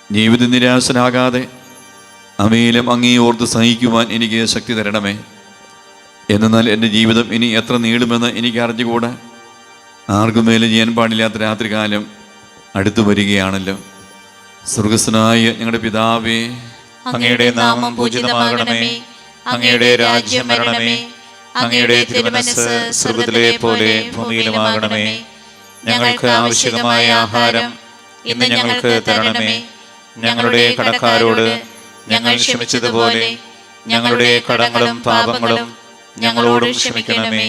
ജീവിത നിരാശനാകാതെ അവയിലും അങ്ങേ ഓർത്ത് സഹിക്കുവാൻ എനിക്ക് ശക്തി തരണമേ. എന്നാൽ എൻ്റെ ജീവിതം ഇനി എത്ര നീളുമെന്ന് എനിക്ക് അറിഞ്ഞുകൂടാ. ആർക്കും മേലും ചെയ്യാൻ പാടില്ലാത്ത രാത്രികാലം അടുത്തു വരികയാണല്ലോ. സ്വർഗസ്ഥനായ ഞങ്ങളുടെ പിതാവേ, അങ്ങയുടെ നാമം പൂജിതമാകണമേ. അങ്ങയുടെ രാജ്യം വരണമേ. അങ്ങയുടെ തിരുമനസ്സ് സ്വർഗ്ഗത്തിലെ പോലെ ഭൂമിയിലുമാകണമേ. ഞങ്ങൾക്ക് ആവശ്യമായ ആഹാരം ഇന്ന് ഞങ്ങൾക്ക് തരണമേ. ഞങ്ങളുടെ കടക്കാരോട് ഞങ്ങൾ ക്ഷമിച്ചതുപോലെ ഞങ്ങളുടെ കടങ്ങളും പാപങ്ങളും ഞങ്ങളോടും ക്ഷമിക്കണമേ.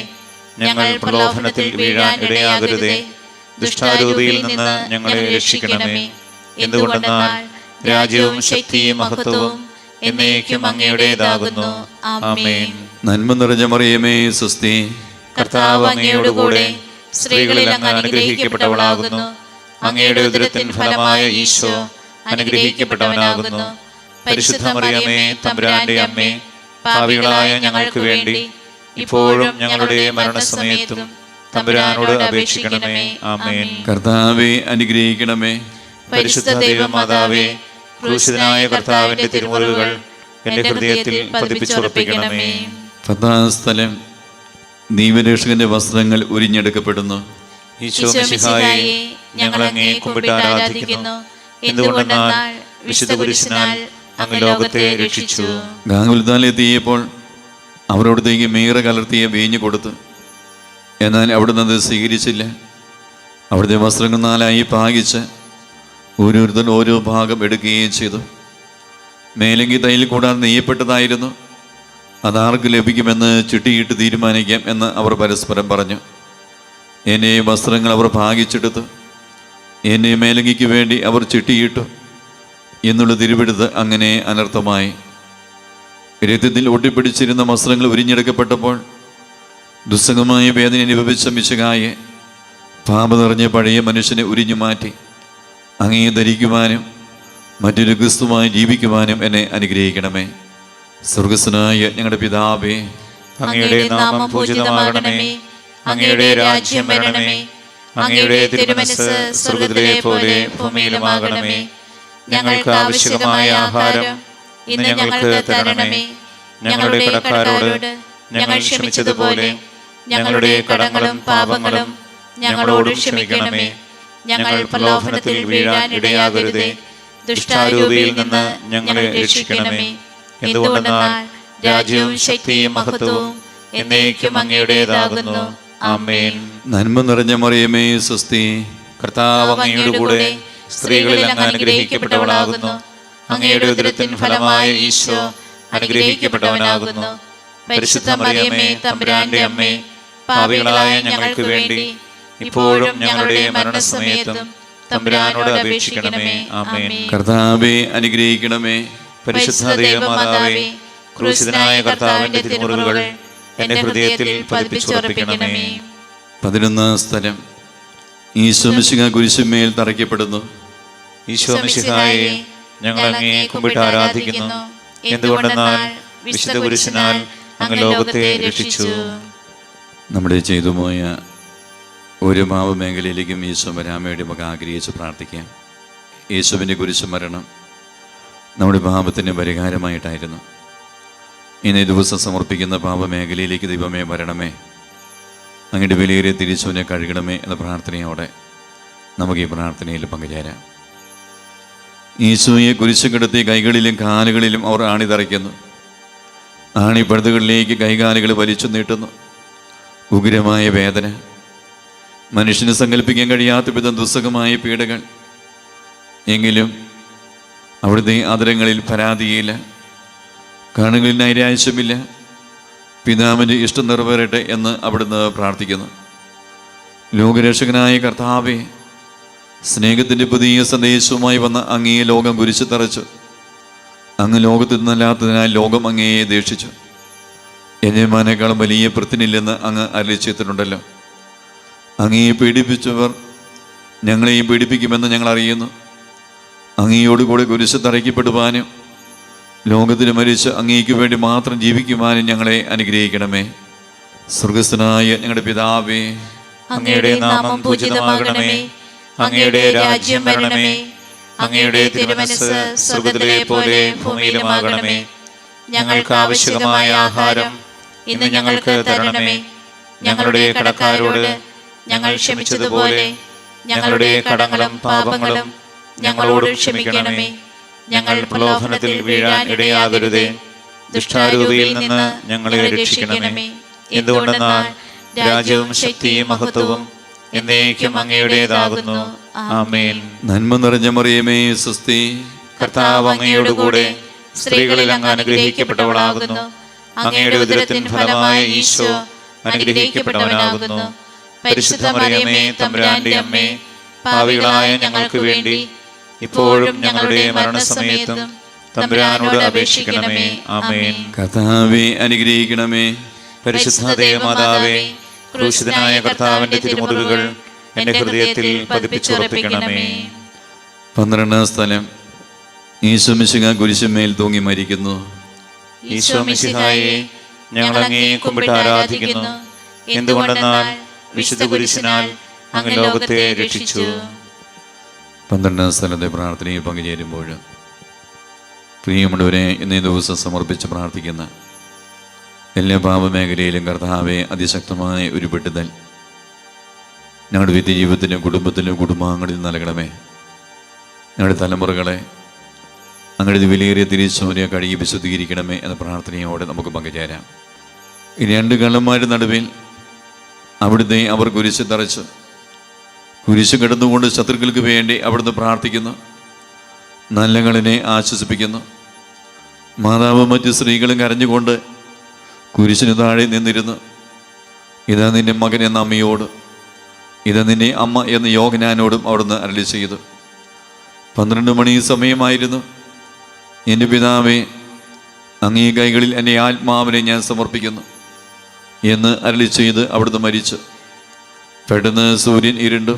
ഞങ്ങൾ പ്രലോഭനത്തിൽ വീഴാൻ ഇടയാകരുതേ. ദുഷ്ടാരൂപിയിൽ നിന്ന് ഞങ്ങളെ രക്ഷിക്കണമേ. എന്തുകൊണ്ടെന്നാൽ രാജ്യവും ശക്തിയും മഹത്വവും എന്നേക്കും അങ്ങയുടേതാകുന്നു. ആമേൻ. നന്മ നിറഞ്ഞ മറിയമേ, സ്വസ്തി. കർത്താവ് അങ്ങയോട് കൂടെ സ്ത്രീകളിൽ അങ്ങ് അനുഗ്രഹിക്കപ്പെട്ടവളാകുന്നു. അങ്ങയുടെ ഉദരത്തിൻ ഫലമായ ഈശോ അനുഗ്രഹിക്കപ്പെട്ടവനാകുന്നു. പരിശുദ്ധ മറിയമേ, തമ്പുരാന്റെ അമ്മേ, പാപികളായ ഞങ്ങൾക്ക് വേണ്ടി ഇപ്പോഴും ഞങ്ങളുടെ മരണസമയത്തും തമ്പുരാനോട് അപേക്ഷിക്കണമേ. ആമേൻ. കർത്താവേ, അനുഗ്രഹിക്കണമേ. പരിശുദ്ധ ദൈവമാതാവേ, ക്രൂശിതനായ കർത്താവിന്റെ തിരുമുറിവുകൾ എന്റെ ഹൃദയത്തിൽ പതിപ്പിച്ചുറപ്പിക്കണമേ. 10-ാം സ്ഥലം. ദൈവരക്ഷകന്റെ വസ്ത്രങ്ങൾ ഉരിഞ്ഞെടുക്കപ്പെടുന്നു. ഈശോ മിശിഹായെ, ഞങ്ങൾ അങ്ങയെ കുമ്പിട്ട് ആരാധിക്കുന്നു. എന്തുകൊണ്ടെന്നാൽ വിശുദ്ധ കുരിശിനാൽ അങ്ങ് ലോകത്തെ രക്ഷിച്ചു. ഗാഗുൽത്താലെത്തിയപ്പോൾ അവരോടത്തേക്ക് മീറ കലർത്തിയ വീഞ്ഞു കൊടുത്തു. എന്നാൽ അവിടുന്ന് അത് സ്വീകരിച്ചില്ല. അവിടുത്തെ വസ്ത്രങ്ങൾ 4ആയി ഭാഗിച്ച് ഓരോരുത്തർ ഓരോ ഭാഗം എടുക്കുകയും ചെയ്തു. മേലങ്കി തൈൽ കൂടാതെ നെയ്യപ്പെട്ടതായിരുന്നു. അതാർക്ക് ലഭിക്കുമെന്ന് ചിട്ടിയിട്ട് തീരുമാനിക്കാം എന്ന് അവർ പരസ്പരം പറഞ്ഞു. എന്നെ വസ്ത്രങ്ങൾ അവർ ഭാഗിച്ചെടുത്തു. എന്നെ മേലങ്കിക്ക് വേണ്ടി അവർ ചിട്ടിയിട്ടു എന്നുള്ള തിരുവെടുത്ത് അങ്ങനെ അനർത്ഥമായി. രക്തത്തിൽ ഒട്ടിപ്പിടിച്ചിരുന്ന വസ്ത്രങ്ങൾ ഉരിഞ്ഞെടുക്കപ്പെട്ടപ്പോൾ ദുസ്സഹമായ വേദന അനുഭവിച്ച മിശിഹായെ പാപം നിറഞ്ഞ പഴയ മനുഷ്യനെ ഉരിഞ്ഞു മാറ്റി അങ്ങേ ധരിക്കുവാനും മറ്റൊരു ക്രിസ്തുമായി ജീവിക്കുവാനും എന്നെ അനുഗ്രഹിക്കണമേ. സ്വർഗസ്വനായ ഞങ്ങളുടെ പിതാവേ, അങ്ങയുടെ നാമം പൂജിതമാകണമേ. അങ്ങയുടെ രാജ്യം വരണമേ. അങ്ങയുടെ തിരുമനസ്സ് സ്വർഗ്ഗത്തിലെ പോലെ ഭൂമിയിലുമാകണമേ. ഞങ്ങൾക്ക് ആവശ്യമായ ആഹാരം ഇന്ന് ഞങ്ങൾക്ക് തരണമേ. ഞങ്ങളുടെ കടക്കാരോട് ഞങ്ങൾ ക്ഷമിച്ചതുപോലെ ഞങ്ങളുടെ കടങ്ങളും പാപങ്ങളും ഞങ്ങളോട് ക്ഷമിക്കണമേ. ഞങ്ങൾ പ്രലോഭനത്തിൽ വീഴാൻ ഇടയാകരുതേ. ദുഷ്ടാരൂപിയിൽ നിന്ന് ഞങ്ങളെ രക്ഷിക്കണമേ. എന്തുകൊണ്ടെന്നാൽ രാജ്യവും ശക്തിയും മഹത്വവും എന്നേക്കും അങ്ങയുടേതാകുന്നു. ആമേൻ. നന്മ നിറഞ്ഞ മറിയമേ, സ്വസ്തി. കർത്താവ് അങ്ങയുടെ കൂടെ സ്ത്രീകളിൽ അങ്ങ് അനുഗ്രഹിക്കപ്പെട്ടവളാകുന്നു. അങ്ങയുടെ ഉദരത്തിൻ ഫലമായ ഈശോ അനുഗ്രഹിക്കപ്പെട്ടവനാകുന്നു. പരിശുദ്ധ മറിയമേ, തമ്പുരാന്റെ അമ്മേ, പാപികളായ ഞങ്ങൾക്ക് വേണ്ടി ഇപ്പോഴും ഞങ്ങളുടെ മരണസമയത്തും തമ്പുരാനോട് അപേക്ഷിക്കണമേ. ആമേൻ. കർത്താവേ, അനുഗ്രഹിക്കണമേ. പരിശുദ്ധ ദൈവമാതാവേ, ക്രൂശിതനായ കർത്താവിന്റെ തിരുമുറിവുകൾ എന്റെ ഹൃദയത്തിൽ പതിപ്പിച്ചുറപ്പിക്കണമേ. 11 സ്ഥലം. ഈശോ മിശിഹാ കുരിശുമേൽ തറയ്ക്കപ്പെടുന്നു. ഈശോ മിശിഹായെ, ഞങ്ങൾ അങ്ങയെ കുമ്പിട്ട് ആരാധിക്കുന്നു. എന്തുകൊണ്ടെന്നാൽ വിശുദ്ധ കുരിശിനാൽ അങ്ങ് ലോകത്തെ രക്ഷിച്ചു. നമ്മുടെ ചെയ്തുപോയ ഒരു പാപമേഖലയിലേക്കും ഈശോ വരാമയുടെ മക ആഗ്രഹിച്ച് പ്രാർത്ഥിക്കാം. യേശുവിൻ്റെ കുരിശു മരണം നമ്മുടെ പാപത്തിന് പരിഹാരമായിട്ടായിരുന്നു. ഇന്നേ ദിവസം സമർപ്പിക്കുന്ന പാപമേഖലയിലേക്ക് ദൈവമേ വരണമേ, അങ്ങയുടെ വിലയേറിയ തിരിച്ചുവിനെ കഴുകണമേ എന്ന പ്രാർത്ഥനയോടെ നമുക്ക് ഈ പ്രാർത്ഥനയിൽ പങ്കുചേരാം. ഈശോയെ കുരിശു കിടത്തി കൈകളിലും കാലുകളിലും അവർ ആണി തറയ്ക്കുന്നു. ആണിപ്പഴുതുകളിലേക്ക് കൈകാലുകൾ വലിച്ചു നീട്ടുന്നു. ഉഗ്രമായ വേദന, മനുഷ്യന് സങ്കല്പിക്കാൻ കഴിയാത്ത വിധം ദുസ്സഹമായ പീഡകൾ. എങ്കിലും അവിടുത്തെ ആദരങ്ങളിൽ പരാതിയില്ല, കണ്ണുകളിൽ നൈരാശ്യമില്ല. പിതാവിൻ്റെ ഇഷ്ടം നിറവേറട്ടെ എന്ന് അവിടുന്ന് പ്രാർത്ഥിക്കുന്നു. ലോകരക്ഷകനായ കർത്താവേ, സ്നേഹത്തിൻ്റെ പുതിയ സന്ദേശവുമായി വന്ന അങ്ങയെ ലോകം കുരിശു തറച്ചു. അങ്ങ് ലോകത്തിൽ നിന്നല്ലാത്തതിനാൽ ലോകം അങ്ങയെ ദേഷിച്ചു. യജമാനേക്കാളും വലിയ പൃഥ്വിനില്ലെന്ന് അങ്ങ് അരുളിച്ചെയ്തിട്ടുണ്ടല്ലോ. അങ്ങയെ പീഡിപ്പിച്ചവർ ഞങ്ങളെയും പീഡിപ്പിക്കുമെന്ന് ഞങ്ങൾ അറിയുന്നു. അങ്ങയോടുകൂടി കുരിശ് തറയ്ക്കപ്പെടുവാനും ലോകത്തിന് മരിച്ച് അങ്ങേക്ക് വേണ്ടി മാത്രം ജീവിക്കുവാനും ഞങ്ങളെ അനുഗ്രഹിക്കണമേ. സ്വർഗസ്ഥനായ ഞങ്ങളുടെ പിതാവേ, അങ്ങയുടെ നാമം പൂജിതമാകണമേ. അങ്ങയുടെ രാജ്യം വരണമേ. അങ്ങയുടെ തിരുമനസ്സ് സ്വർഗ്ഗത്തിലെ പോലെ ഭൂമിയിലുമാകണമേ. ഞങ്ങൾക്ക് ആവശ്യമായ ആഹാരം ഇന്ന് ഞങ്ങൾക്ക് തരണമേ. ഞങ്ങളുടെ കടക്കാരോട് ഞങ്ങൾ ക്ഷമിച്ചതുപോലെ ഞങ്ങളുടെ കടങ്ങളും പാപങ്ങളും ഞങ്ങളോട് ക്ഷമിക്കണമേ. ഞങ്ങൾ പ്രലോഭനത്തിൽ വീഴാൻ ഇടയാകരുതേ. ദുഷ്ടാരൂപിയിൽ നിന്ന് ഞങ്ങളെ രക്ഷിക്കണമേ. എന്തുകൊണ്ടെന്നാൽ രാജ്യവും ശക്തിയും മഹത്വവും എന്നേക്കും അങ്ങയുടേതാകുന്നു. ആമേൻ. നന്മ നിറഞ്ഞ മറിയമേ, സ്വസ്തി. കർത്താവ് അങ്ങയോടുകൂടെ സ്ത്രീകളിൽ അങ്ങ് അനുഗ്രഹിക്കപ്പെട്ടവളാകുന്നു. അങ്ങയുടെ ഉദരത്തിൻ ഫലമായ ഈശോ അനുഗ്രഹിക്കപ്പെട്ടവനാകുന്നു. പരിശുദ്ധ മറിയമേ, തമ്പുരാന്റെ അമ്മേ, പാപികളായ ഞങ്ങൾക്ക് വേണ്ടി ഇപ്പോഴും ഞങ്ങളുടെ മരണസമയത്തും തമ്പുരാനോട് അപേക്ഷിക്കണമേ. ആമേൻ. കർത്താവേ, അനുഗ്രഹിക്കണമേ. പരിശുദ്ധ ദൈവമാതാവേ, ക്രൂശിതനായ കർത്താവിന്റെ തിരുമുറിവുകൾ എന്റെ ഹൃദയത്തിൽ പതിപ്പിച്ചുറപ്പിക്കണമേ. 12 സ്ഥലം. ഈശോ മിശിഹാ കുരിശുമേൽ തൂങ്ങി മരിക്കുന്നു. ഈശോ മിശിഹായെ, ഞങ്ങൾ അങ്ങയെ കുമ്പിട്ട് ആരാധിക്കുന്നു. എന്തുകൊണ്ടെന്നാൽ വിശുദ്ധ കുരിശിനാൽ അങ്ങ് ലോകത്തെ രക്ഷിച്ചു. 12 സ്ഥലത്തെ പ്രാർത്ഥനയിൽ പങ്കുചേരുമ്പോൾ പ്രിയമുള്ളവരെ, ഇന്നേ ദിവസം സമർപ്പിച്ച് പ്രാർത്ഥിക്കുന്ന എല്ലാ പാപമേഖലയിലും കർത്താവെ അതിശക്തമായ ഒരു വിടുതൽ ഞങ്ങളുടെ വ്യക്തിജീവിതത്തിലും കുടുംബത്തിലും കുടുംബാംഗങ്ങളിൽ നൽകണമേ. ഞങ്ങളുടെ തലമുറകളെ അങ്ങയുടെ വിലയേറിയ തിരിച്ചോനെ കഴുകി വിശുദ്ധീകരിക്കണമേ എന്ന പ്രാർത്ഥനയോടെ നമുക്ക് പങ്കുചേരാം. ഈ 2 കള്ളന്മാരുടെ നടുവിൽ അവിടുത്തെ അവർ കുരിശ് തറച്ച് കുരിശ് കിടന്നുകൊണ്ട് ശത്രുക്കൾക്ക് വേണ്ടി അവിടുന്ന് പ്രാർത്ഥിക്കുന്നു. നല്ല കള്ളിനെ ആശ്വസിപ്പിക്കുന്നു. മാതാവും മറ്റു സ്ത്രീകളും കരഞ്ഞുകൊണ്ട് കുരിശിന് താഴെ നിന്നിരുന്നു. ഇതാ നിന്റെ മകൻ എന്ന അമ്മയോട്, ഇതാ നിന്നെ അമ്മ എന്ന യോഹന്നാനോടും അവിടുന്ന് അരുളി ചെയ്തു. 12 മണി സമയമായിരുന്നു. എൻ്റെ പിതാവേ, അങ്ങേ കൈകളിൽ എൻ്റെ ആത്മാവിനെ ഞാൻ സമർപ്പിക്കുന്നു എന്ന് അരുളി ചെയ്ത് അവിടുന്ന് മരിച്ചു. പെട്ടെന്ന് സൂര്യൻ ഇരുണ്ടു.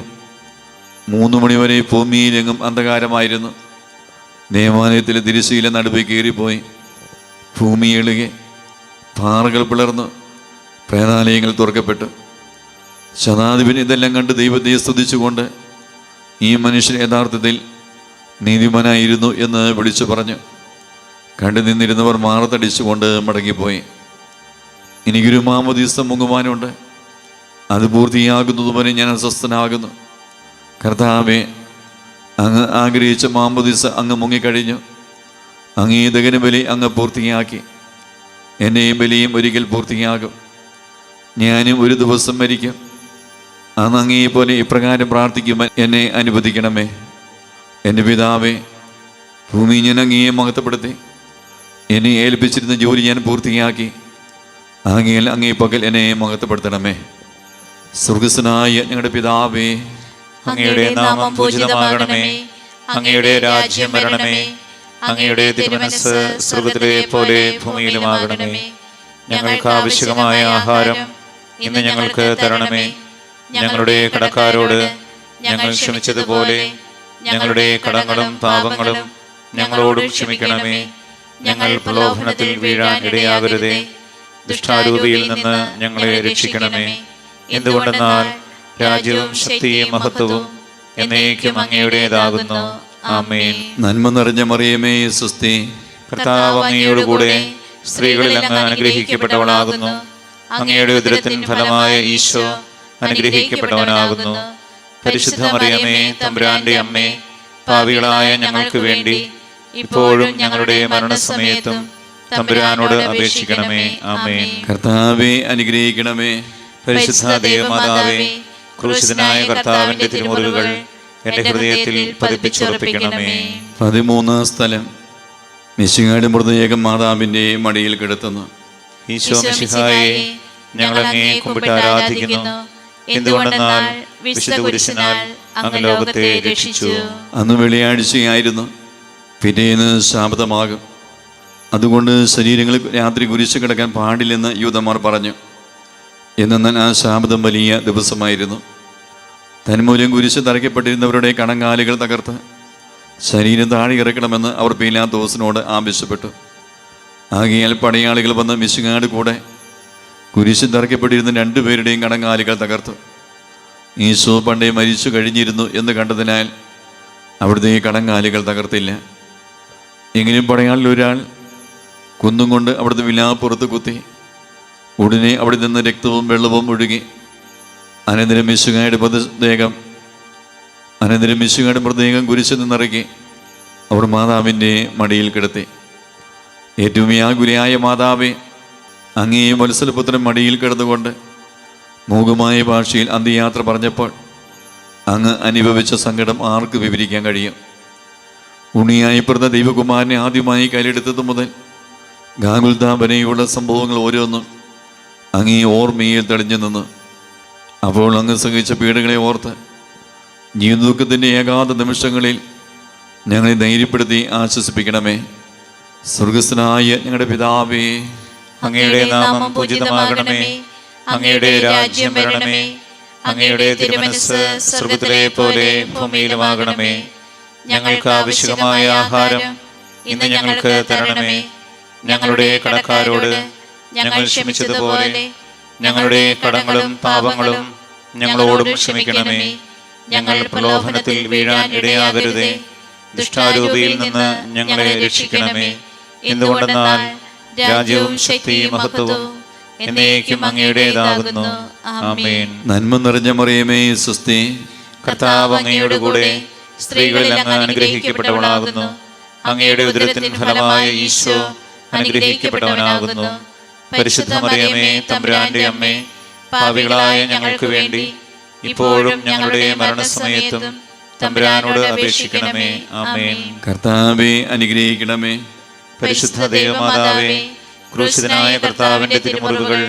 3 മണിവരെ ഭൂമിയിലെങ്ങും അന്ധകാരമായിരുന്നു. ദേവാലയത്തിലെ തിരശ്ശീല നടുവേ കയറിപ്പോയി. ഭൂമി എളുകെ, പാറകൾ പിളർന്നു, പ്രേതാലയങ്ങൾ തുറക്കപ്പെട്ടു. ശതാധിപൻ ഇതെല്ലാം കണ്ട് ദൈവത്തെ സ്തുതിച്ചുകൊണ്ട് ഈ മനുഷ്യൻ യഥാർത്ഥത്തിൽ നീതിമാനായിരുന്നു എന്ന് വിളിച്ചു പറഞ്ഞു. കണ്ടു നിന്നിരുന്നവർ മാറത്തടിച്ചുകൊണ്ട് മടങ്ങിപ്പോയി. എനിക്കൊരു മാമോദീസ മുങ്ങുവാനുണ്ട്, അത് പൂർത്തിയാകുന്നതുവരെ ഞാൻ അസ്വസ്ഥനാകുന്നു. കർത്താവേ, അങ്ങ് ആഗ്രഹിച്ച മാമോദീസ അങ്ങ് മുങ്ങിക്കഴിഞ്ഞു. അങ്ങ് ഈ ദഹനബലി അങ്ങ് പൂർത്തിയാക്കി. എന്നെയും ബലിയും ഒരിക്കൽ പൂർത്തിയാകും. ഞാനും ഒരു ദിവസം മരിക്കും. അന്ന് അങ്ങേപോലെ ഇപ്രകാരം പ്രാർത്ഥിക്കുവാൻ എന്നെ അനുവദിക്കണമേ. എൻ്റെ പിതാവേ, ഭൂമി ഞാൻ അങ്ങയെ മഹത്വപ്പെടുത്തി. എന്നെ ഏൽപ്പിച്ചിരുന്ന ജോലി ഞാൻ പൂർത്തിയാക്കി. ആകയാൽ അങ്ങേ പകൽ എന്നെ മഹത്വപ്പെടുത്തണമേ. സ്വർഗസ്വനായ ഞങ്ങളുടെ പിതാവേ, അങ്ങയുടെ നാമം പൂജിതമാകണമേ. അങ്ങയുടെ രാജ്യം വരണമേ. അങ്ങയുടെ തിരുമനസ്സ് സ്വർഗ്ഗത്തിലെ പോലെ ഭൂമിയിലുമാകണമേ. ഞങ്ങൾക്ക് ആവശ്യമായ ആഹാരം ഇന്ന് ഞങ്ങൾക്ക് തരണമേ. ഞങ്ങളുടെ കടക്കാരോട് ഞങ്ങൾ ക്ഷമിച്ചതുപോലെ ഞങ്ങളുടെ കടങ്ങളും പാപങ്ങളും ഞങ്ങളോടും ക്ഷമിക്കണമേ. ഞങ്ങൾ പ്രലോഭനത്തിൽ വീഴാൻ ഇടയാകരുതേ. ദുഷ്ടാരൂപിയിൽ നിന്ന് ഞങ്ങളെ രക്ഷിക്കണമേ. എന്തുകൊണ്ടെന്നാൽ രാജ്യവും ശക്തിയും മഹത്വവും എന്നേക്കും അങ്ങയുടേതാകുന്നു. ആമേൻ. നന്മ നിറഞ്ഞ മറിയമേ, സ്വസ്തി. കർത്താവ് അങ്ങയോടുകൂടെ സ്ത്രീകളിൽ അങ്ങ് അനുഗ്രഹിക്കപ്പെട്ടവളാകുന്നു. അങ്ങയുടെ ഉദരത്തിൻ ഫലമായ ഈശോ അനുഗ്രഹിക്കപ്പെട്ടവനാകുന്നു. പരിശുദ്ധ മറിയമേ, തമ്പുരാന്റെ അമ്മേ, പാപികളായ ഞങ്ങൾക്ക് വേണ്ടി ഇപ്പോഴും ഞങ്ങളുടെ മരണസമയത്തും തമ്പുരാനോട് അപേക്ഷിക്കണമേ. ആമേൻ. കർത്താവേ, അനുഗ്രഹിക്കണമേ. പരിശുദ്ധ ദേവമാതാവേ, ക്രൂശിതനായ കർത്താവിന്റെ തിരുമുറിവുകൾ എന്റെ ഹൃദയത്തിൽ പതിപ്പിച്ചുറപ്പിക്കണമേ. 13 സ്ഥലം. മിശിഹായുടെ മൃതദേഹം മാതാവിൻ്റെ മടിയിൽ കിടത്തുന്നു. ഈശോ മിശിഹായെ, ഞങ്ങൾ അങ്ങേ കുമ്പിട്ട് ആരാധിക്കുന്നു. എന്തുകൊണ്ടെന്നാൽ വിശുദ്ധ കുരിശിനാൽ അങ്ങ് ലോകത്തെ രക്ഷിച്ചു. അന്ന് വെള്ളിയാഴ്ചയായിരുന്നു. പിറ്റേന്ന് ശാബതമാകും. അതുകൊണ്ട് ശരീരങ്ങളിൽ രാത്രി കുരിശ് കിടക്കാൻ പാടില്ലെന്ന് യൂദന്മാർ പറഞ്ഞു. എന്നാൽ ആ ശാബതം വലിയ ദിവസമായിരുന്നു. തന്മൂലം കുരിശ് തറയ്ക്കപ്പെട്ടിരുന്നവരുടെ കണങ്കാലുകൾ തകർത്ത് ശരീരം താഴെ ഇറക്കണമെന്ന് അവർ പീലാത്തോസിനോട് ആവശ്യപ്പെട്ടു. ആകയാൽ പടയാളികൾ വന്ന് മിശിഹായുടെ കൂടെ കുരിശ് തറയ്ക്കപ്പെട്ടിരുന്ന 2 പേരുടെയും കണങ്കാലുകൾ തകർത്തു. ഈശോ പണ്ടേ മരിച്ചു കഴിഞ്ഞിരുന്നു എന്ന് കണ്ടതിനാൽ അവിടുത്തെ കണങ്കാലുകൾ തകർത്തില്ല. എങ്കിലും പടയാളിൽ ഒരാൾ കുന്നും കൊണ്ട് അവിടുത്തെ വിലാപ്പുറത്ത് കുത്തി. ഉടനെ അവിടെ നിന്ന് രക്തവും വെള്ളവും ഒഴുകി. അനന്തരം മിശിഹായുടെ മൃതദേഹം കുരിശിൽ നിന്നിറക്കി അവർ മാതാവിൻ്റെ മടിയിൽ കിടത്തി. ഏറ്റവും വ്യാകുലയായ മാതാവേ, അങ്ങേ വത്സലപുത്രൻ മടിയിൽ കിടന്നുകൊണ്ട് മൂകമായ ഭാഷയിൽ അന്ത്യയാത്ര പറഞ്ഞപ്പോൾ അങ്ങ് അനുഭവിച്ച സങ്കടം ആർക്ക് വിവരിക്കാൻ കഴിയും? ഉണ്ണിയായി പിറന്ന ദൈവകുമാരനെ ആദ്യമായി കയ്യിലെടുത്തത് മുതൽ ഗാഗുൽത്താ വരെയുള്ള സംഭവങ്ങൾ ഓരോന്നും അങ്ങേ ഓർമ്മയിൽ തെളിഞ്ഞു നിന്ന്. അപ്പോൾ അങ്ങ് സഹിച്ച പീഡകളെ ഓർത്ത് ജീവദുഃഖത്തിൻ്റെ ഏകാന്ത നിമിഷങ്ങളിൽ ഞങ്ങളെ ധൈര്യപ്പെടുത്തി ആശ്വസിപ്പിക്കണമേ. സ്വർഗസ്ഥനായ ഞങ്ങളുടെ പിതാവേ, അങ്ങയുടെ നാമം പൂജിതമാകണമേ. അങ്ങയുടെ രാജ്യം വരണമേ. അങ്ങയുടെ തിരുമനസ്സ് സ്വർഗ്ഗത്തിലെ പോലെ ഭൂമിയിലുമാകണമേ. ഞങ്ങൾക്ക് ആവശ്യമായ ആഹാരം ഇന്ന് ഞങ്ങൾക്ക് തരണമേ. ഞങ്ങളുടെ കടക്കാരോട് ഞങ്ങൾ ക്ഷമിച്ചതുപോലെ ഞങ്ങളുടെ കടങ്ങളും പാപങ്ങളും ഞങ്ങളോടും ക്ഷമിക്കണമേ. ഞങ്ങൾ പ്രലോഭനത്തിൽ വീഴാൻ ഇടയാകരുതേ. ദുഷ്ടാരൂപിയിൽ നിന്ന് ഞങ്ങളെ രക്ഷിക്കണമേ. എന്തുകൊണ്ടെന്നാൽ രാജ്യവും ശക്തിയും മഹത്വവും എന്നേക്കും അങ്ങയുടേതാകുന്നു. ആമേൻ. നന്മ നിറഞ്ഞ മറിയമേ, സ്വസ്തി. കർത്താവ് അങ്ങയോടുകൂടെ സ്ത്രീകളിൽ അങ്ങ് അനുഗ്രഹിക്കപ്പെട്ടവളാകുന്നു. അങ്ങയുടെ ഉദരത്തിൻ ഫലമായ ഈശോ അനുഗ്രഹിക്കപ്പെട്ടവനാകുന്നു. പരിശുദ്ധ മറിയമേ, തമ്പുരാന്റെ അമ്മേ, പാപികളായ ഞങ്ങൾക്ക് വേണ്ടി ഇപ്പോഴും ഞങ്ങളുടെ മരണസമയത്തും തമ്പുരാനോട് അപേക്ഷിക്കണമേ. ആമേൻ. കർത്താവേ, അനുഗ്രഹിക്കണമേ. പരിശുദ്ധ ദേവമാതാവേ, ക്രൂശിതനായ കർത്താവിന്റെ തിരുമുറിവുകൾ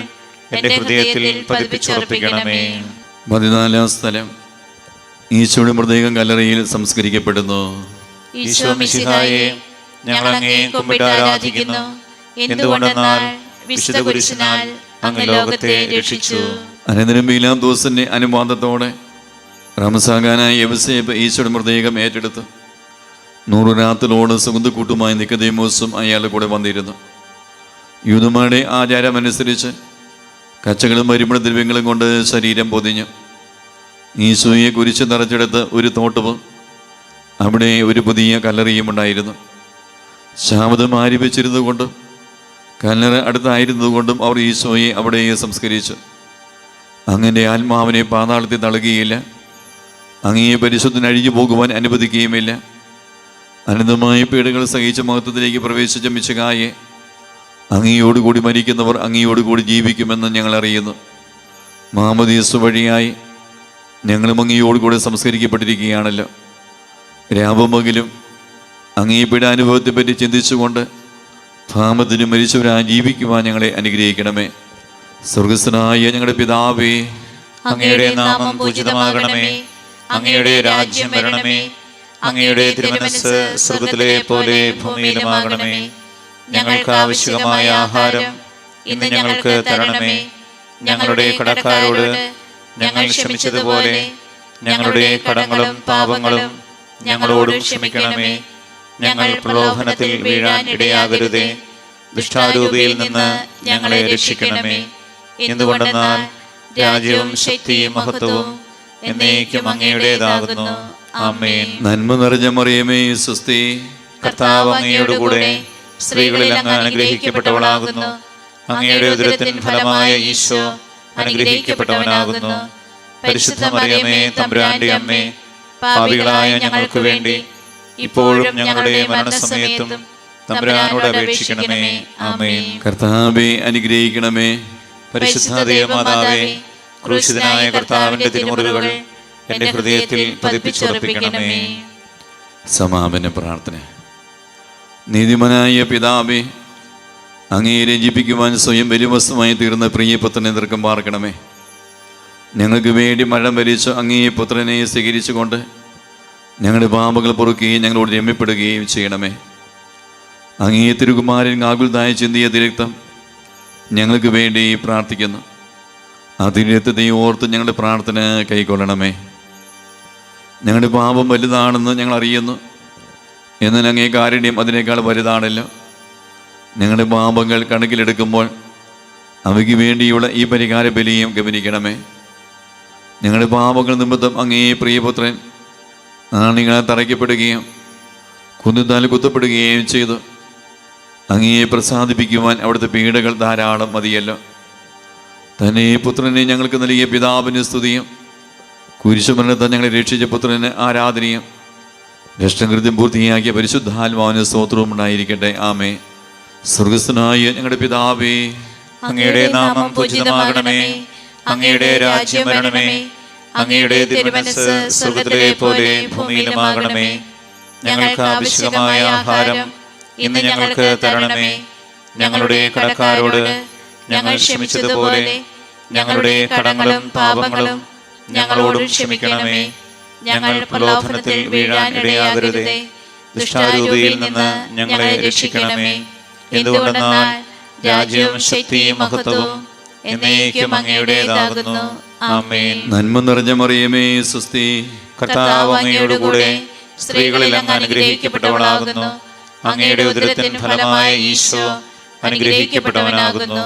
എന്റെ ഹൃദയത്തിൽ പതിപ്പിച്ചുറപ്പിക്കണമേ. 14 സ്ഥലം. ഈശോയുടെ മൃതദേഹം കല്ലറയിൽ സംസ്കരിക്കപ്പെടുന്നു. ഈശോ മിശിഹായെ, ഞങ്ങൾ അങ്ങേ കുമ്പിട്ട് ആരാധിക്കുന്നു. എന്തുകൊണ്ടെന്നാൽ വിശുദ്ധ കുരിശിനാൽ അങ്ങ് ലോകത്തെ രക്ഷിച്ചു. അനന്തരം പീലാത്തോസിന്റെ അനുവാദത്തോടെ റംസാഖാനായ യവസേപ്പ് ഈശോയുടെ മൃതദേഹം ഏറ്റെടുത്ത് 100 രാത്രിലോട് സുഗന്ധക്കൂട്ടുമായി നിക്കോദേമോസും അയാളുടെ കൂടെ വന്നിരുന്നു. യൂദന്മാരുടെ ആചാരമനുസരിച്ച് കച്ചകളും പരിമള ദ്രവ്യങ്ങളും കൊണ്ട് ശരീരം പൊതിഞ്ഞു. ഈശോയെ കുരിശ് നിറച്ചെടുത്ത് ഒരു തോട്ടവും അവിടെ ഒരു പുതിയ കല്ലറിയും ഉണ്ടായിരുന്നു. ശാബതം ആരംഭിച്ചിരുന്നതുകൊണ്ടും കല്ലറ അടുത്തായിരുന്നതുകൊണ്ടും അവർ ഈശോയെ അവിടെ സംസ്കരിച്ചു. അങ്ങനെ ആത്മാവിനെ പാതാളത്തിൽ തള്ളുകയില്ല, അങ്ങയെ പരിശുദ്ധന് അഴിഞ്ഞു പോകുവാൻ അനുവദിക്കുകയുമില്ല. അനന്തമായ പീഡകൾ സഹിച്ച മഹത്വത്തിലേക്ക് പ്രവേശിച്ച മിശിഹായെ അങ്ങയോടുകൂടി മരിക്കുന്നവർ അങ്ങയോടുകൂടി ജീവിക്കുമെന്ന് ഞങ്ങൾ അറിയുന്നു. മാമോദീസ വഴിയായി ഞങ്ങളും അങ്ങയോടുകൂടി സംസ്കരിക്കപ്പെട്ടിരിക്കുകയാണല്ലോ. രാപമകലും അങ്ങേ പീഡാനുഭവത്തെപ്പറ്റി ചിന്തിച്ചുകൊണ്ട് പാപത്തിന് മരിച്ചവരായി ജീവിക്കുവാൻ ഞങ്ങളെ അനുഗ്രഹിക്കണമേ. സ്വർഗസ്ഥനായ ഞങ്ങളുടെ പിതാവേ, അങ്ങയുടെ നാമം പൂജിതമാകണമേ. അങ്ങയുടെ രാജ്യം വരണമേ. അങ്ങയുടെ തിരുമനസ്സ് സ്വർഗ്ഗത്തിലെ പോലെ ഭൂമിയിലുമാകണമേ. ഞങ്ങൾക്ക് ആവശ്യമായ ആഹാരം ഇന്ന് ഞങ്ങൾക്ക് തരണമേ. ഞങ്ങളുടെ കടക്കാരോട് ഞങ്ങൾ ക്ഷമിച്ചതുപോലെ ഞങ്ങളുടെ കടങ്ങളും പാപങ്ങളും ഞങ്ങളോടും ക്ഷമിക്കണമേ. ഞങ്ങൾ പ്രലോഭനത്തിൽ വീഴാൻ ഇടയാകരുതേ. ദുഷ്ടാരൂപിയിൽ നിന്ന് ഞങ്ങളെ രക്ഷിക്കണമേ. എന്തുകൊണ്ടെന്നാൽ രാജ്യവും ശക്തിയും മഹത്വവും എന്നേക്കും അങ്ങയുടേതാകുന്നു. ആമേൻ. നന്മ നിറഞ്ഞ മറിയമേ, സ്വസ്തി, കർത്താവ് അങ്ങയോടുകൂടെ സ്ത്രീകളിൽ അങ്ങ് അനുഗ്രഹിക്കപ്പെട്ടവളാകുന്നു. അങ്ങയുടെ ഉദരത്തിൻ ഫലമായ ഈശോ അനുഗ്രഹിക്കപ്പെട്ടവനാകുന്നു. പരിശുദ്ധ മറിയമേ, തമ്പുരാന്റെ അമ്മേ, പാപികളായ ഞങ്ങൾക്ക് വേണ്ടി ഇപ്പോഴും ഞങ്ങളുടെ മരണസമയത്തും തമ്പുരാനോട് അപേക്ഷിക്കണമേ. ആമേൻ. കർത്താവേ അനുഗ്രഹിക്കണമേ. പരിശുദ്ധ ദേവമാതാവേ, ക്രൂശിതനായ കർത്താവിന്റെ തിരുമുറിവുകൾ എന്റെ ഹൃദയത്തിൽ പതിപ്പിച്ചുറപ്പിക്കണമേ. സമാപന പ്രാർത്ഥന. നീതിമാനായ പിതാവേ, അങ്ങയെ രഞ്ജിപ്പിക്കുവാൻ സ്വയം ബലിവസ്തുമായി തീർന്ന പ്രിയപുത്രനെ ദീർഘം പാർക്കണമേ. ഞങ്ങൾക്ക് വേണ്ടി മരണം വരിച്ച അങ്ങയെ പുത്രനെ സ്വീകരിച്ചുകൊണ്ട് ഞങ്ങളുടെ പാപങ്ങൾ പൊറുക്കുകയും ഞങ്ങളോട് രമ്യപ്പെടുകയും ചെയ്യണമേ. അങ്ങേ തിരുകുമാരൻ ആകുലതായി ചിന്തിയ തിരക്തം ഞങ്ങൾക്ക് വേണ്ടി പ്രാർത്ഥിക്കുന്നു. ആ തിരക്തത്തെ ഓർത്ത് ഞങ്ങളുടെ പ്രാർത്ഥന കൈക്കൊള്ളണമേ. ഞങ്ങളുടെ പാപം വലുതാണെന്ന് ഞങ്ങൾ അറിയുന്നു, എന്നാൽ അങ്ങേ കാരുണ്യം അതിനേക്കാൾ വലുതാണല്ലോ. ഞങ്ങളുടെ പാപങ്ങൾ കണക്കിലെടുക്കുമ്പോൾ അവയ്ക്ക് വേണ്ടിയുള്ള ഈ പരിഹാര ബലിയും ഗമനിക്കണമേ. ഞങ്ങളുടെ പാപങ്ങൾ നിമിത്തം അങ്ങേ പ്രിയപുത്രൻ ആണികളാൽ തറയ്ക്കപ്പെടുകയും കുന്തത്താൽ കുത്തപ്പെടുകയും ചെയ്തു. അങ്ങയെ പ്രസാദിപ്പിക്കുവാൻ അവിടുത്തെ പീഡകൾ ധാരാളം മതിയല്ലോ. തന്നെ പുത്രനെ ഞങ്ങൾക്ക് നൽകിയ പിതാവിന് സ്തുതിയും കുരിശുമരണത്താൽ ഞങ്ങളെ രക്ഷിച്ച പുത്രന് ആരാധനയും രക്ഷകൃത്യം പൂർത്തിയാക്കിയ പരിശുദ്ധാത്മാവിന് സ്തോത്രവും ഉണ്ടായിരിക്കട്ടെ. ആമേ. സ്വർഗസ്ഥനായ ഞങ്ങളുടെ പിതാവേ, അങ്ങയുടെ നാമം പൂജിതമാകണമേ. അങ്ങയുടെ രാജ്യം വരണമേ. അങ്ങയുടെ തിരുമനസ്സ് സ്വർഗ്ഗത്തിലെ പോലെ ഭൂമിയിലുമാകണമേ. ഞങ്ങൾക്ക് ആവശ്യമായ ആഹാരം ഇന്ന് ഞങ്ങൾക്ക് തരണമേ. ഞങ്ങളുടെ കടക്കാരോട് ഞങ്ങൾ ക്ഷമിച്ചതുപോലെ ഞങ്ങളുടെ കടങ്ങളും പാപങ്ങളും ഞങ്ങളോടും ക്ഷമിക്കണമേ. ഞങ്ങൾ പ്രലോഭനത്തിൽ വീഴാൻ ഇടയാകരുതേ. ദുഷ്ടാരൂപിയിൽ നിന്ന് ഞങ്ങളെ രക്ഷിക്കണമേ. എന്തുകൊണ്ടെന്നാൽ രാജ്യവും ശക്തിയും മഹത്വവും എന്നേക്കും അങ്ങയുടേതാകുന്നു. ആമേൻ. നന്മ നിറഞ്ഞ മറിയമേ, സ്വസ്തി, കർത്താവ് അങ്ങയോടുകൂടെ സ്ത്രീകളിൽ അങ്ങ് അനുഗ്രഹിക്കപ്പെട്ടവളാകുന്നു. അങ്ങയുടെ ഉദരത്തിൻ ഫലമായ ഈശോ അനുഗ്രഹിക്കപ്പെട്ടവനാകുന്നു.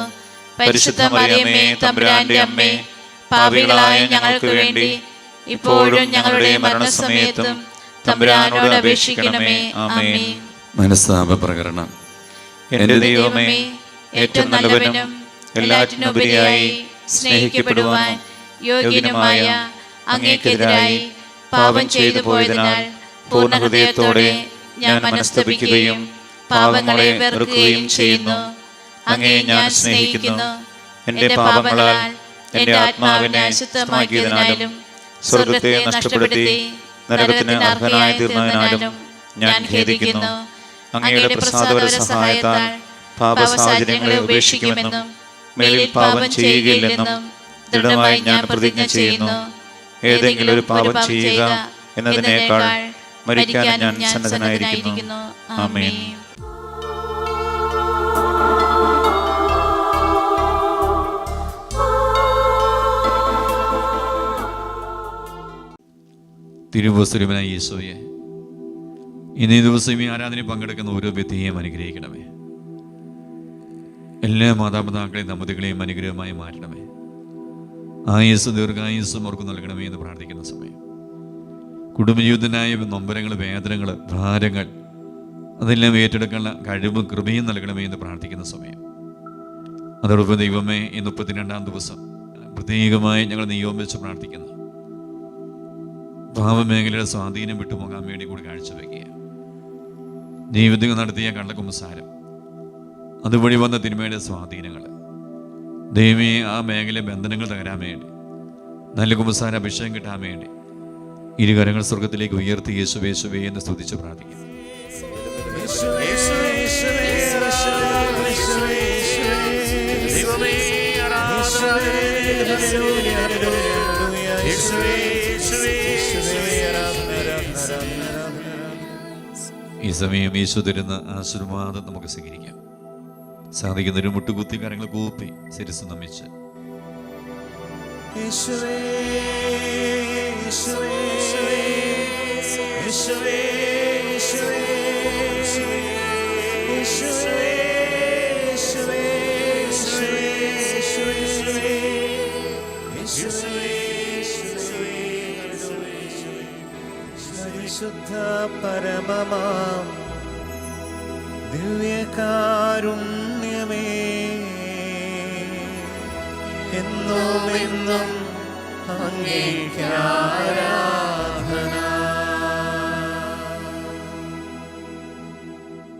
പരിശുദ്ധ മറിയമേ, തമ്പുരാന്റെ അമ്മേ, പാപികളായ ഞങ്ങൾക്ക് വേണ്ടി ഇപ്പോഴും ഞങ്ങളുടെ മരണസമയത്തും തമ്പുരാനോട് അപേക്ഷിക്കണമേ. ആമേൻ. മനസ്താപ പ്രകരണം. എന്റെ ദൈവമേ, ഏറ്റവും നല്ലവനും എല്ലാറ്റിനുപരിയായി സ്നേഹിക്കപ്പെടുവാൻ യോഗ്യനുമായ അങ്ങേക്കെതിരായി പാപം ചെയ്തു പോയതിനാൽ പൂർണ്ണ ഹൃദയത്തോടെ ഞാൻ മനസ്തപിക്കുകയും പാപങ്ങളെ വെറുക്കുകയും ചെയ്യുന്നു. അങ്ങയെ ഞാൻ സ്നേഹിക്കുന്നു. എന്റെ പാപങ്ങളാൽ എന്റെ ആത്മാവിനെ അശുദ്ധമാക്കിയതിനാലും സ്വർഗത്തെ നഷ്ടപ്പെടുത്തി നരകത്തിന് അർഹനായി തീർന്നതിനാലും ഞാൻ ഖേദിക്കുന്നു. അങ്ങയുടെ പ്രസാദപര സഹായത്താൽ പാപസാഹചര്യങ്ങളെ ഉപേക്ഷിക്കുമെന്നും മേലിൽ പാപം ചെയ്യുകയില്ലെന്നും ദൃഢമായി ഞാൻ പ്രതിജ്ഞ ചെയ്യുന്നു. ഏതെങ്കിലും ഒരു പാപം ചെയ്യുക എന്നതിനേക്കാൾ മരിക്കാൻ ഞാൻ സന്നദ്ധനായിരിക്കുന്നു. ആമേൻ. തിരുവസ്തുരൂപനായ ഈശോയെ, ഇന്നീ ദിവസം ഈ ആരാധനയിൽ പങ്കെടുക്കുന്ന ഓരോ വ്യക്തിയെയും അനുഗ്രഹിക്കണമേ. എല്ലാ മാതാപിതാക്കളെയും ദമ്പതികളെയും അനുഗ്രഹമായി മാറ്റണമേ. ആയുസ്സും ദീർഘായുസ്സും അവർക്ക് നൽകണമേ എന്ന് പ്രാർത്ഥിക്കുന്ന സമയം, കുടുംബജീവിതത്തിനായ നൊമ്പരങ്ങൾ, വേദനകൾ, ഭാരങ്ങൾ അതെല്ലാം ഏറ്റെടുക്കാനുള്ള കഴിവും കൃപയും നൽകണമേ എന്ന് പ്രാർത്ഥിക്കുന്ന സമയം, അതോടൊപ്പം ദൈവമേ, ഈ 32-ാം ദിവസം പ്രത്യേകമായി ഞങ്ങൾ നിയോഗിച്ച് പ്രാർത്ഥിക്കുന്നു. പാപമേഖലയുടെ സ്വാധീനം വിട്ടുപോകാൻ വേണ്ടി കൂടി കാഴ്ചവെക്കുക. ജീവിതം നടത്തിയ കള്ളക്കുമ്പസാരം, അതുവഴി വന്ന തിന്മയുടെ സ്വാധീനങ്ങൾ, ദൈവമേ, ആ മേഖല ബന്ധനങ്ങൾ തകരാൻ വേണ്ടി, നല്ല കുമ്പസാര അഭിഷേകം കിട്ടാൻ വേണ്ടി ഇരുകരങ്ങൾ സ്വർഗത്തിലേക്ക് ഉയർത്തി യേശുവേ യേശുവേ എന്ന് സ്തുതിച്ച് പ്രാർത്ഥിക്കുന്നു. ഈ സമയം യേശു തരുന്ന ആശീർവാദം നമുക്ക് സ്വീകരിക്കാം. സാധിക്കുന്നൊരു മുട്ടുകുത്തി കരങ്ങൾ കൂപ്പി ശിരസ്സ് നമിച്ച് ശുദ്ധ പരമമാം ദിവ്യകാരുണ്യമേ, എന്നും എന്നും അങ്ങേയ്ക്ക് ആരാധന.